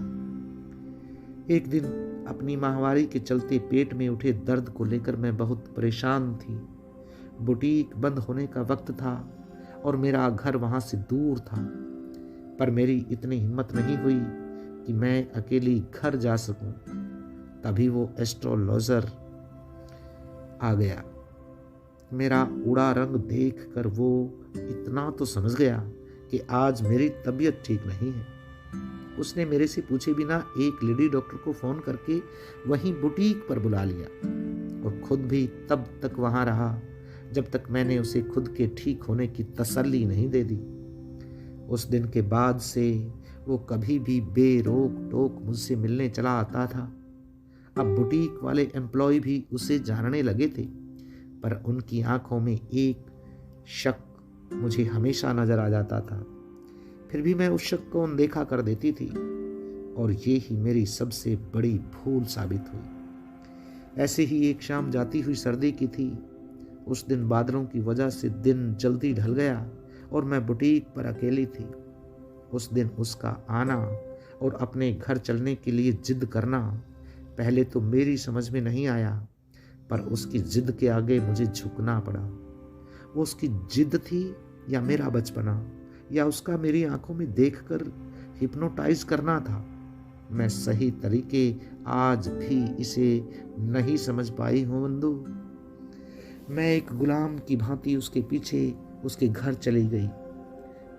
एक दिन अपनी माहवारी के चलते पेट में उठे दर्द को लेकर मैं बहुत परेशान थी। बुटीक बंद होने का वक्त था और मेरा घर वहाँ से दूर था। पर मेरी इतनी हिम्मत नहीं हुई कि मैं अकेली घर जा सकूं। तभी वो एस्ट्रोलॉजर आ गया। मेरा उड़ा रंग देखकर वो इतना तो समझ गया कि आज मेरी तबीयत ठीक नहीं है। उसने मेरे से पूछे बिना एक लेडी डॉक्टर को फोन करके वहीं बुटीक पर बुला लिया और खुद भी तब तक वहां रहा जब तक मैंने उसे खुद के ठीक होने की तसल्ली नहीं दे दी। उस दिन के बाद से वो कभी भी बेरोक टोक मुझसे मिलने चला आता था। अब बुटीक वाले एम्प्लॉय भी उसे जानने लगे थे, पर उनकी आंखों में एक शक मुझे हमेशा नजर आ जाता था। फिर भी मैं उस शक को अनदेखा कर देती थी और ये ही मेरी सबसे बड़ी भूल साबित हुई। ऐसे ही एक शाम जाती हुई सर्दी की थी। उस दिन बादलों की वजह से दिन जल्दी ढल गया और मैं बुटीक पर अकेली थी। उस दिन उसका आना और अपने घर चलने के लिए जिद करना पहले तो मेरी समझ में नहीं आया, पर उसकी जिद के आगे मुझे झुकना पड़ा। वो उसकी जिद थी या मेरा बचपना, या उसका मेरी आंखों में देखकर हिप्नोटाइज करना था। मैं सही तरीके आज भी इसे नहीं समझ पाई हूं बंधु। मैं एक गुलाम की भांति उसके पीछे उसके घर चली गई।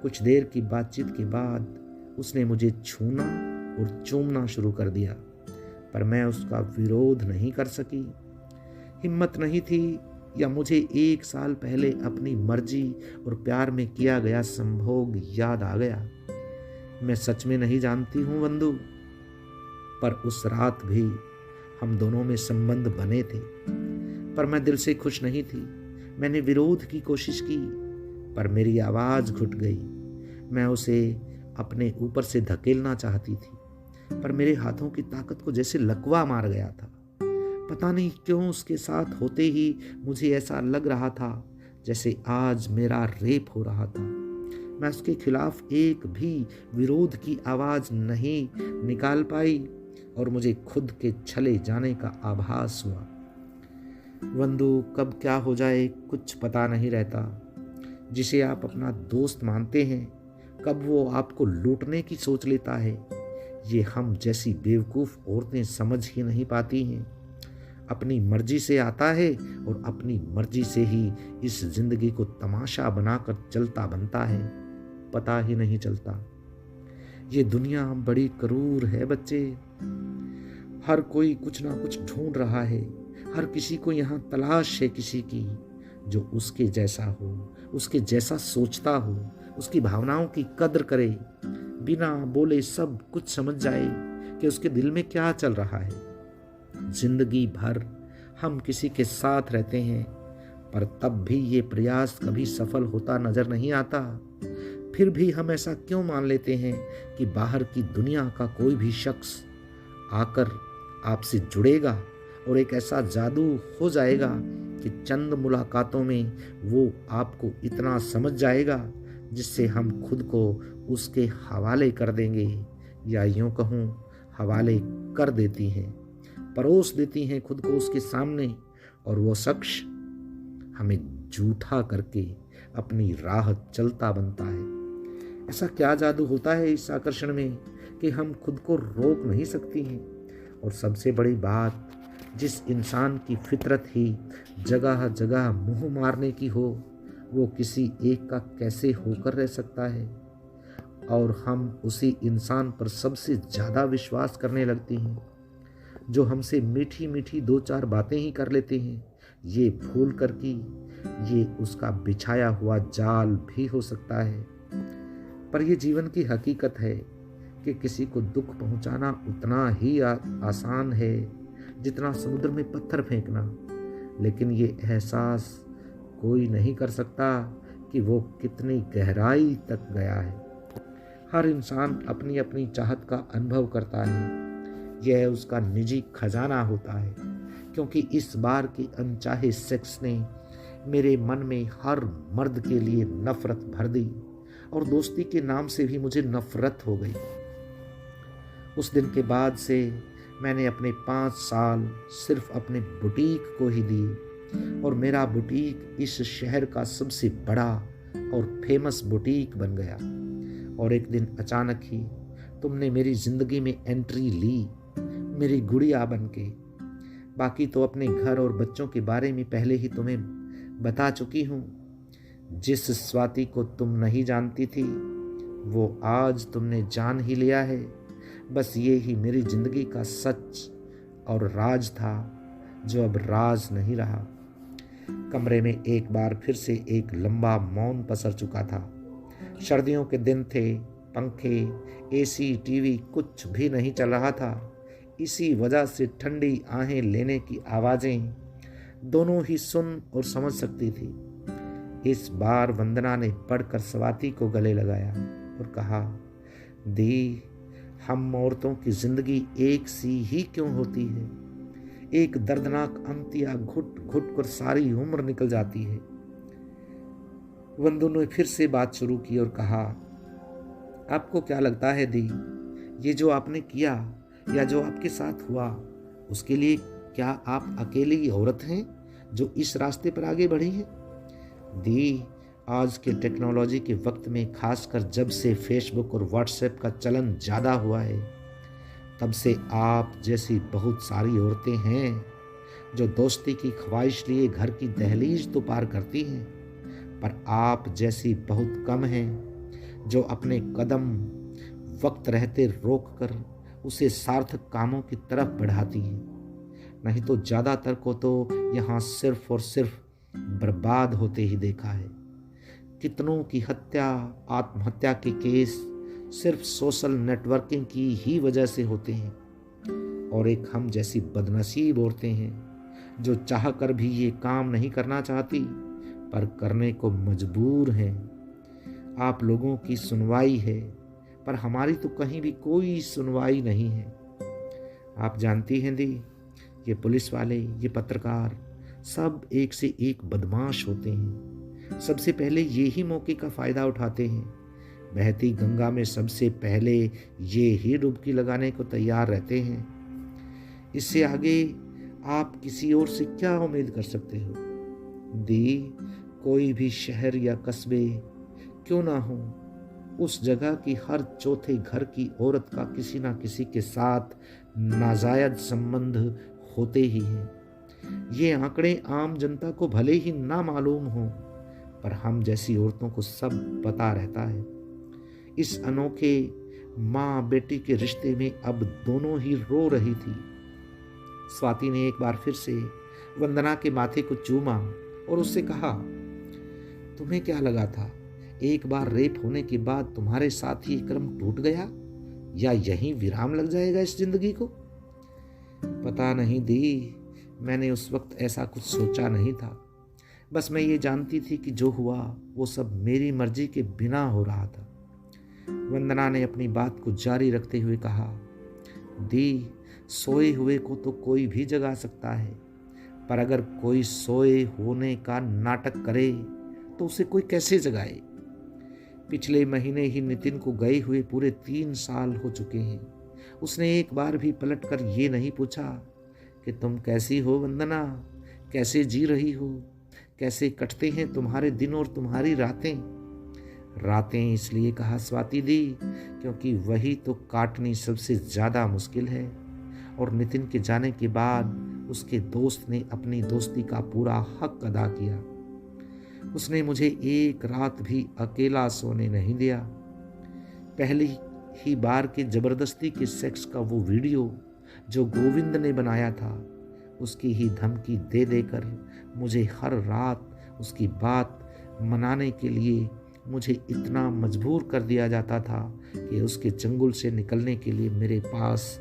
कुछ देर की बातचीत के बाद उसने मुझे छूना और चूमना शुरू कर दिया, पर मैं उसका विरोध नहीं कर सकी। हिम्मत नहीं थी, या मुझे 1 साल पहले अपनी मर्जी और प्यार में किया गया संभोग याद आ गया। मैं सच में नहीं जानती हूँ बंधु, पर उस रात भी हम दोनों में संबंध बने थे, पर मैं दिल से खुश नहीं थी। मैंने विरोध की कोशिश की, पर मेरी आवाज घुट गई। मैं उसे अपने ऊपर से धकेलना चाहती थी, पर मेरे हाथों की ताकत को जैसे लकवा मार गया था। पता नहीं क्यों उसके साथ होते ही मुझे ऐसा लग रहा था जैसे आज मेरा रेप हो रहा था। मैं उसके खिलाफ एक भी विरोध की आवाज नहीं निकाल पाई और मुझे खुद के छले जाने का आभास हुआ। बंधु, कब क्या हो जाए कुछ पता नहीं रहता। जिसे आप अपना दोस्त मानते हैं, कब वो आपको लूटने की सोच लेता है, ये हम जैसी बेवकूफ़ औरतें समझ ही नहीं पाती हैं। अपनी मर्जी से आता है और अपनी मर्जी से ही इस जिंदगी को तमाशा बनाकर चलता बनता है, पता ही नहीं चलता। ये दुनिया बड़ी क्रूर है बच्चे। हर कोई कुछ ना कुछ ढूंढ रहा है। हर किसी को यहाँ तलाश है किसी की जो उसके जैसा हो, उसके जैसा सोचता हो, उसकी भावनाओं की कद्र करे, बिना बोले सब कुछ समझ जाए कि उसके दिल में क्या चल रहा है। जिंदगी भर हम किसी के साथ रहते हैं, पर तब भी ये प्रयास कभी सफल होता नजर नहीं आता। फिर भी हम ऐसा क्यों मान लेते हैं कि बाहर की दुनिया का कोई भी शख्स आकर आपसे जुड़ेगा और एक ऐसा जादू हो जाएगा कि चंद मुलाकातों में वो आपको इतना समझ जाएगा जिससे हम खुद को उसके हवाले कर देंगे, या यूं कहूँ हवाले कर देती हैं, परोस देती हैं खुद को उसके सामने, और वो शख्स हमें झूठा करके अपनी राह चलता बनता है। ऐसा क्या जादू होता है इस आकर्षण में कि हम खुद को रोक नहीं सकती हैं। और सबसे बड़ी बात, जिस इंसान की फितरत ही जगह जगह मुंह मारने की हो, वो किसी एक का कैसे होकर रह सकता है। और हम उसी इंसान पर सबसे ज़्यादा विश्वास करने लगते हैं जो हमसे मीठी मीठी 2-4 बातें ही कर लेते हैं, ये भूल कर कि ये उसका बिछाया हुआ जाल भी हो सकता है। पर ये जीवन की हकीकत है कि किसी को दुख पहुंचाना उतना ही आसान है जितना समुद्र में पत्थर फेंकना, लेकिन ये एहसास कोई नहीं कर सकता कि वो कितनी गहराई तक गया है। हर इंसान अपनी अपनी चाहत का अनुभव करता है। यह उसका निजी खजाना होता है, क्योंकि इस बार के अनचाहे सेक्स ने मेरे मन में हर मर्द के लिए नफरत भर दी और दोस्ती के नाम से भी मुझे नफरत हो गई। उस दिन के बाद से मैंने अपने 5 साल सिर्फ अपने बुटीक को ही दिए, और मेरा बुटीक इस शहर का सबसे बड़ा और फेमस बुटीक बन गया। और एक दिन अचानक ही तुमने मेरी जिंदगी में एंट्री ली, मेरी गुड़िया बन के। बाकी तो अपने घर और बच्चों के बारे में पहले ही तुम्हें बता चुकी हूँ। जिस स्वाति को तुम नहीं जानती थी वो आज तुमने जान ही लिया है। बस ये ही मेरी जिंदगी का सच और राज था, जो अब राज नहीं रहा। कमरे में एक बार फिर से एक लंबा मौन पसर चुका था। सर्दियों के दिन थे, पंखे, एसी, टीवी कुछ भी नहीं चल रहा था। इसी वजह से ठंडी आहें लेने की आवाज़ें दोनों ही सुन और समझ सकती थी। इस बार वंदना ने पढ़कर स्वाति को गले लगाया और कहा, दी, हम औरतों की जिंदगी एक सी ही क्यों होती है? एक दर्दनाक अंतिया घुट घुट कर सारी उम्र निकल जाती है। वंदू ने फिर से बात शुरू की और कहा, आपको क्या लगता है दी, ये जो आपने किया या जो आपके साथ हुआ, उसके लिए क्या आप अकेली औरत हैं जो इस रास्ते पर आगे बढ़ी है? दी, आज के टेक्नोलॉजी के वक्त में, खासकर जब से फेसबुक और व्हाट्सएप का चलन ज़्यादा हुआ है, तब से आप जैसी बहुत सारी औरतें हैं जो दोस्ती की ख्वाहिश लिए घर की दहलीज तो पार करती हैं, पर आप जैसी बहुत कम हैं जो अपने कदम वक्त रहते रोक कर उसे सार्थक कामों की तरफ बढ़ाती हैं। नहीं तो ज़्यादातर को तो यहाँ सिर्फ और सिर्फ बर्बाद होते ही देखा है। कितनों की हत्या, आत्महत्या के केस सिर्फ सोशल नेटवर्किंग की ही वजह से होते हैं। और एक हम जैसी बदनसीब औरतें हैं जो चाह कर भी ये काम नहीं करना चाहती, पर करने को मजबूर हैं। आप लोगों की सुनवाई है, पर हमारी तो कहीं भी कोई सुनवाई नहीं है। आप जानती हैं दी, ये पुलिस वाले, ये पत्रकार, सब एक से एक बदमाश होते हैं। सबसे पहले ये ही मौके का फ़ायदा उठाते हैं। बहती गंगा में सबसे पहले ये ही डुबकी लगाने को तैयार रहते हैं। इससे आगे आप किसी और से क्या उम्मीद कर सकते हो? दी, कोई भी शहर या कस्बे क्यों ना हो, उस जगह की हर चौथे घर की औरत का किसी ना किसी के साथ नाजायज संबंध होते ही हैं। ये आंकड़े आम जनता को भले ही ना मालूम हो, पर हम जैसी औरतों को सब पता रहता है। इस अनोखे माँ बेटी के रिश्ते में अब दोनों ही रो रही थी। स्वाति ने एक बार फिर से वंदना के माथे को चूमा और उससे कहा, तुम्हें क्या लगा था एक बार रेप होने के बाद तुम्हारे साथ ही क्रम टूट गया, या यहीं विराम लग जाएगा इस जिंदगी को? पता नहीं दी, मैंने उस वक्त ऐसा कुछ सोचा नहीं था। बस मैं ये जानती थी कि जो हुआ वो सब मेरी मर्जी के बिना हो रहा था। वंदना ने अपनी बात को जारी रखते हुए कहा, दी, सोए हुए को तो कोई भी जगा सकता है, पर अगर कोई सोए होने का नाटक करे तो उसे कोई कैसे जगाए? पिछले महीने ही नितिन को गए हुए पूरे 3 साल हो चुके हैं। उसने एक बार भी पलट कर ये नहीं पूछा कि तुम कैसी हो वंदना, कैसे जी रही हो, कैसे कटते हैं तुम्हारे दिन और तुम्हारी रातें। रातें इसलिए कहा स्वाति दी, क्योंकि वही तो काटनी सबसे ज़्यादा मुश्किल है। और नितिन के जाने के बाद उसके दोस्त ने अपनी दोस्ती का पूरा हक अदा किया। उसने मुझे एक रात भी अकेला सोने नहीं दिया। पहली ही बार के जबरदस्ती के सेक्स का वो वीडियो जो गोविंद ने बनाया था, उसकी ही धमकी दे देकर मुझे हर रात उसकी बात मनाने के लिए मुझे इतना मजबूर कर दिया जाता था कि उसके चंगुल से निकलने के लिए मेरे पास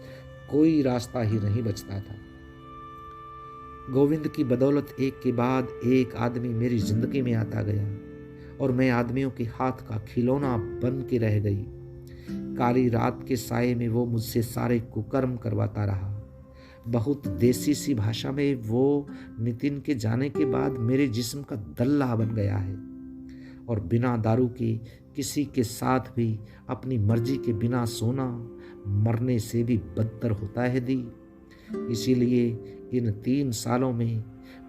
कोई रास्ता ही नहीं बचता था। गोविंद की बदौलत एक के बाद एक आदमी मेरी जिंदगी में आता गया और मैं आदमियों के हाथ का खिलौना बन के रह गई। काली रात के साये में वो मुझसे सारे कुकर्म करवाता रहा। बहुत देसी सी भाषा में वो नितिन के जाने के बाद मेरे जिस्म का दल्ला बन गया है। और बिना दारू के किसी के साथ भी अपनी मर्जी के बिना सोना मरने से भी बदतर होता है दी। इसीलिए इन 3 सालों में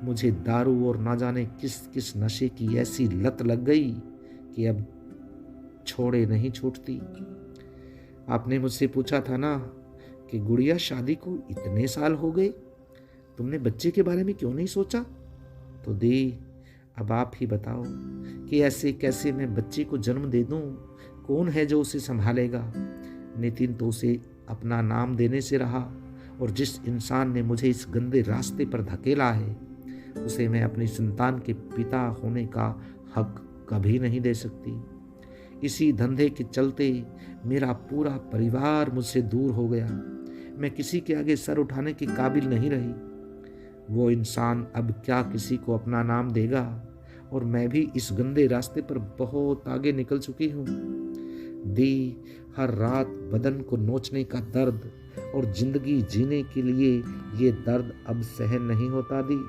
मुझे दारू और ना जाने किस किस नशे की ऐसी लत लग गई कि अब छोड़े नहीं छूटती। आपने मुझसे पूछा था ना कि गुड़िया शादी को इतने साल हो गए, तुमने बच्चे के बारे में क्यों नहीं सोचा? तो दी, अब आप ही बताओ कि ऐसे कैसे मैं बच्चे को जन्म दे दूं? कौन है जो उसे संभालेगा? नितिन तो उसे अपना नाम देने से रहा, और जिस इंसान ने मुझे इस गंदे रास्ते पर धकेला है उसे मैं अपनी संतान के पिता होने का हक कभी नहीं दे सकती। इसी धंधे के चलते मेरा पूरा परिवार मुझसे दूर हो गया। मैं किसी के आगे सर उठाने के काबिल नहीं रही। वो इंसान अब क्या किसी को अपना नाम देगा? और मैं भी इस गंदे रास्ते पर बहुत आगे निकल चुकी हूँ। दी, हर रात बदन को नोचने का दर्द और जिंदगी जीने के लिए ये दर्द अब सहन नहीं होता दी।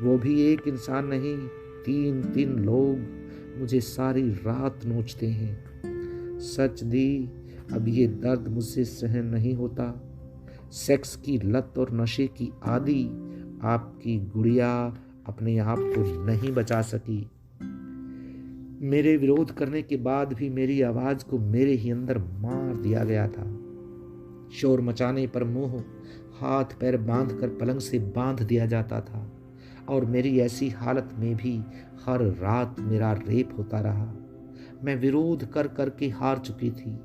वो भी एक इंसान नहीं, 3 लोग मुझे सारी रात नोचते हैं। सच दी, अब ये दर्द मुझसे सहन नहीं होता। सेक्स की लत और नशे की आदी आपकी गुड़िया अपने आप को नहीं बचा सकी। मेरे विरोध करने के बाद भी मेरी आवाज को मेरे ही अंदर मार दिया गया था। शोर मचाने पर मुंह हाथ पैर बांध कर पलंग से बांध दिया जाता था, और मेरी ऐसी हालत में भी हर रात मेरा रेप होता रहा। मैं विरोध कर कर के हार चुकी थी।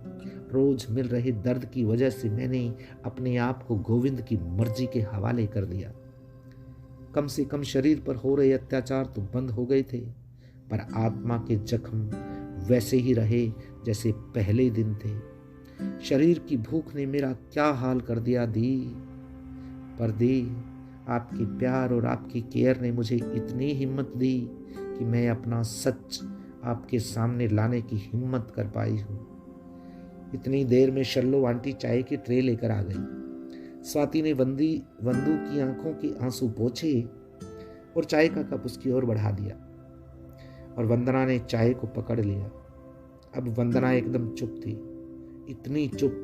रोज मिल रहे दर्द की वजह से मैंने अपने आप को गोविंद की मर्जी के हवाले कर दिया। कम से कम शरीर पर हो रहे अत्याचार तो बंद हो गए थे, पर आत्मा के जख्म वैसे ही रहे जैसे पहले दिन थे। शरीर की भूख ने मेरा क्या हाल कर दिया दी। पर दी, आपके प्यार और आपकी केयर ने मुझे इतनी हिम्मत दी कि मैं अपना सच आपके सामने लाने की हिम्मत कर पाई हूँ। इतनी देर में शल्लो आंटी चाय की ट्रे लेकर आ गई। स्वाति ने वंदू की आंखों के आंसू पोंछे और चाय का कप उसकी ओर बढ़ा दिया, और वंदना ने चाय को पकड़ लिया। अब वंदना एकदम चुप थी, इतनी चुप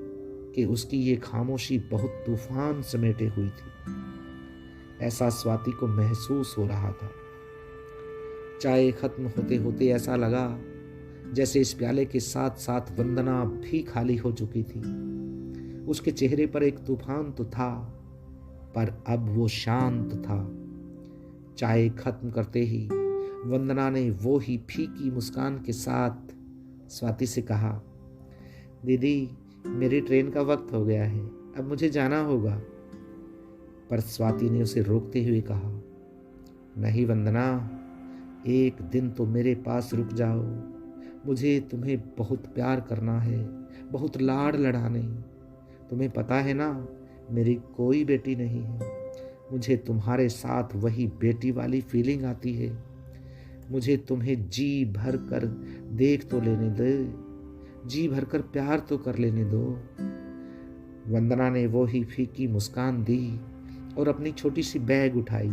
कि उसकी ये खामोशी बहुत तूफान समेटे हुई थी। ऐसा स्वाति को महसूस हो रहा था। चाय खत्म होते होते ऐसा लगा जैसे इस प्याले के साथ साथ वंदना भी खाली हो चुकी थी। उसके चेहरे पर एक तूफान तो था, पर अब वो शांत था। चाय खत्म करते ही वंदना ने वो ही फीकी मुस्कान के साथ स्वाति से कहा, दीदी, मेरी ट्रेन का वक्त हो गया है, अब मुझे जाना होगा। पर स्वाति ने उसे रोकते हुए कहा, नहीं वंदना, एक दिन तो मेरे पास रुक जाओ। मुझे तुम्हें बहुत प्यार करना है, बहुत लाड़ लड़ाने। तुम्हें पता है ना, मेरी कोई बेटी नहीं है। मुझे तुम्हारे साथ वही बेटी वाली फीलिंग आती है। मुझे तुम्हें जी भर कर देख तो लेने दे, जी भर कर प्यार तो कर लेने दो। वंदना ने वो ही फीकी मुस्कान दी और अपनी छोटी सी बैग उठाई।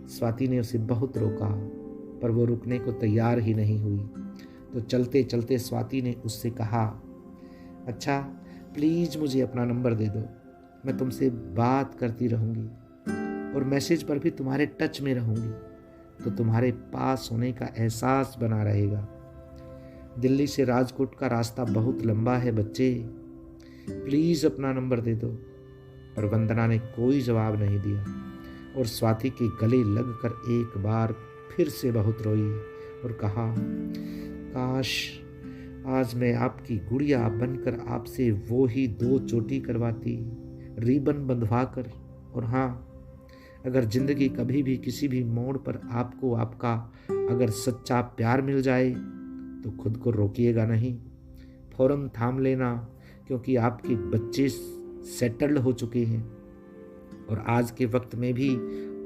स्वाति ने उसे बहुत रोका, पर वो रुकने को तैयार ही नहीं हुई। तो चलते चलते स्वाति ने उससे कहा, अच्छा प्लीज मुझे अपना नंबर दे दो, मैं तुमसे बात करती रहूंगी और मैसेज पर भी तुम्हारे टच में रहूंगी, तो तुम्हारे पास होने का एहसास बना रहेगा। दिल्ली से राजकोट का रास्ता बहुत लंबा है बच्चे, प्लीज अपना नंबर दे दो। पर वंदना ने कोई जवाब नहीं दिया और स्वाति के गले लगकर एक बार फिर से बहुत रोई और कहा, काश आज मैं आपकी गुड़िया बनकर आपसे वो ही 2 चोटी करवाती, रिबन बंधवाकर। और हाँ, अगर जिंदगी कभी भी किसी भी मोड़ पर आपको आपका अगर सच्चा प्यार मिल जाए तो खुद को रोकिएगा नहीं, फौरन थाम लेना, क्योंकि आपके बच्चे सेटल्ड हो चुके हैं। और आज के वक्त में भी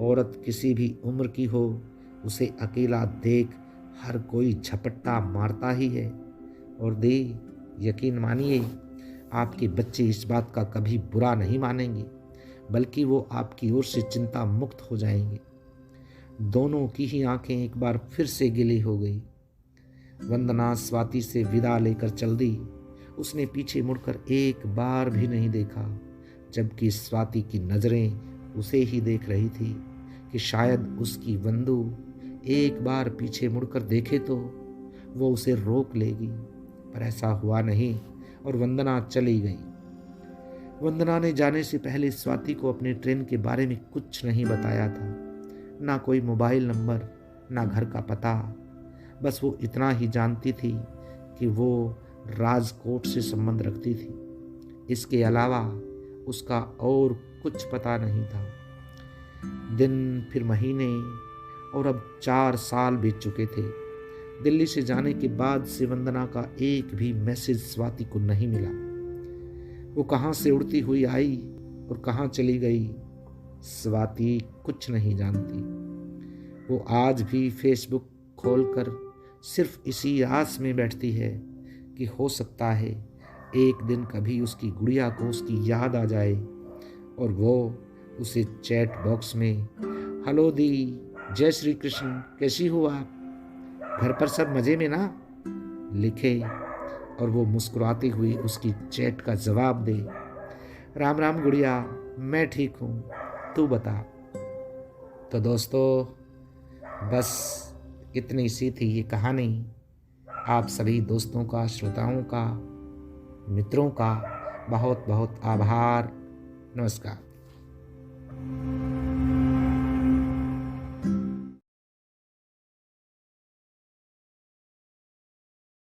औरत किसी भी उम्र की हो, उसे अकेला देख हर कोई झपट्टा मारता ही है। और दे, यकीन मानिए, आपके बच्चे इस बात का कभी बुरा नहीं मानेंगे, बल्कि वो आपकी ओर से चिंता मुक्त हो जाएंगे। दोनों की ही आंखें एक बार फिर से गिली हो गई। वंदना स्वाति से विदा लेकर चल दी। उसने पीछे मुड़कर एक बार भी नहीं देखा, जबकि स्वाति की नजरें उसे ही देख रही थी कि शायद उसकी वंदू एक बार पीछे मुड़कर देखे तो वो उसे रोक लेगी, पर ऐसा हुआ नहीं और वंदना चली गई। वंदना ने जाने से पहले स्वाति को अपने ट्रेन के बारे में कुछ नहीं बताया था, ना कोई मोबाइल नंबर, ना घर का पता। बस वो इतना ही जानती थी कि वो राजकोट से संबंध रखती थी। इसके अलावा उसका और कुछ पता नहीं था। दिन फिर महीने और अब 4 साल बीत चुके थे। दिल्ली से जाने के बाद से वंदना का एक भी मैसेज स्वाति को नहीं मिला। वो कहाँ से उड़ती हुई आई और कहाँ चली गई, स्वाति कुछ नहीं जानती। वो आज भी फेसबुक खोलकर सिर्फ इसी आस में बैठती है कि हो सकता है एक दिन कभी उसकी गुड़िया को उसकी याद आ जाए और वो उसे चैट बॉक्स में हेलो दी, जय श्री कृष्ण, कैसी हो आप, घर पर सब मज़े में ना लिखे और वो मुस्कुराती हुई उसकी चैट का जवाब दे, राम राम गुड़िया, मैं ठीक हूँ, तू बता। तो दोस्तों, बस इतनी सी थी ये कहानी। आप सभी दोस्तों का, श्रोताओं का, मित्रों का बहुत बहुत आभार। नमस्कार।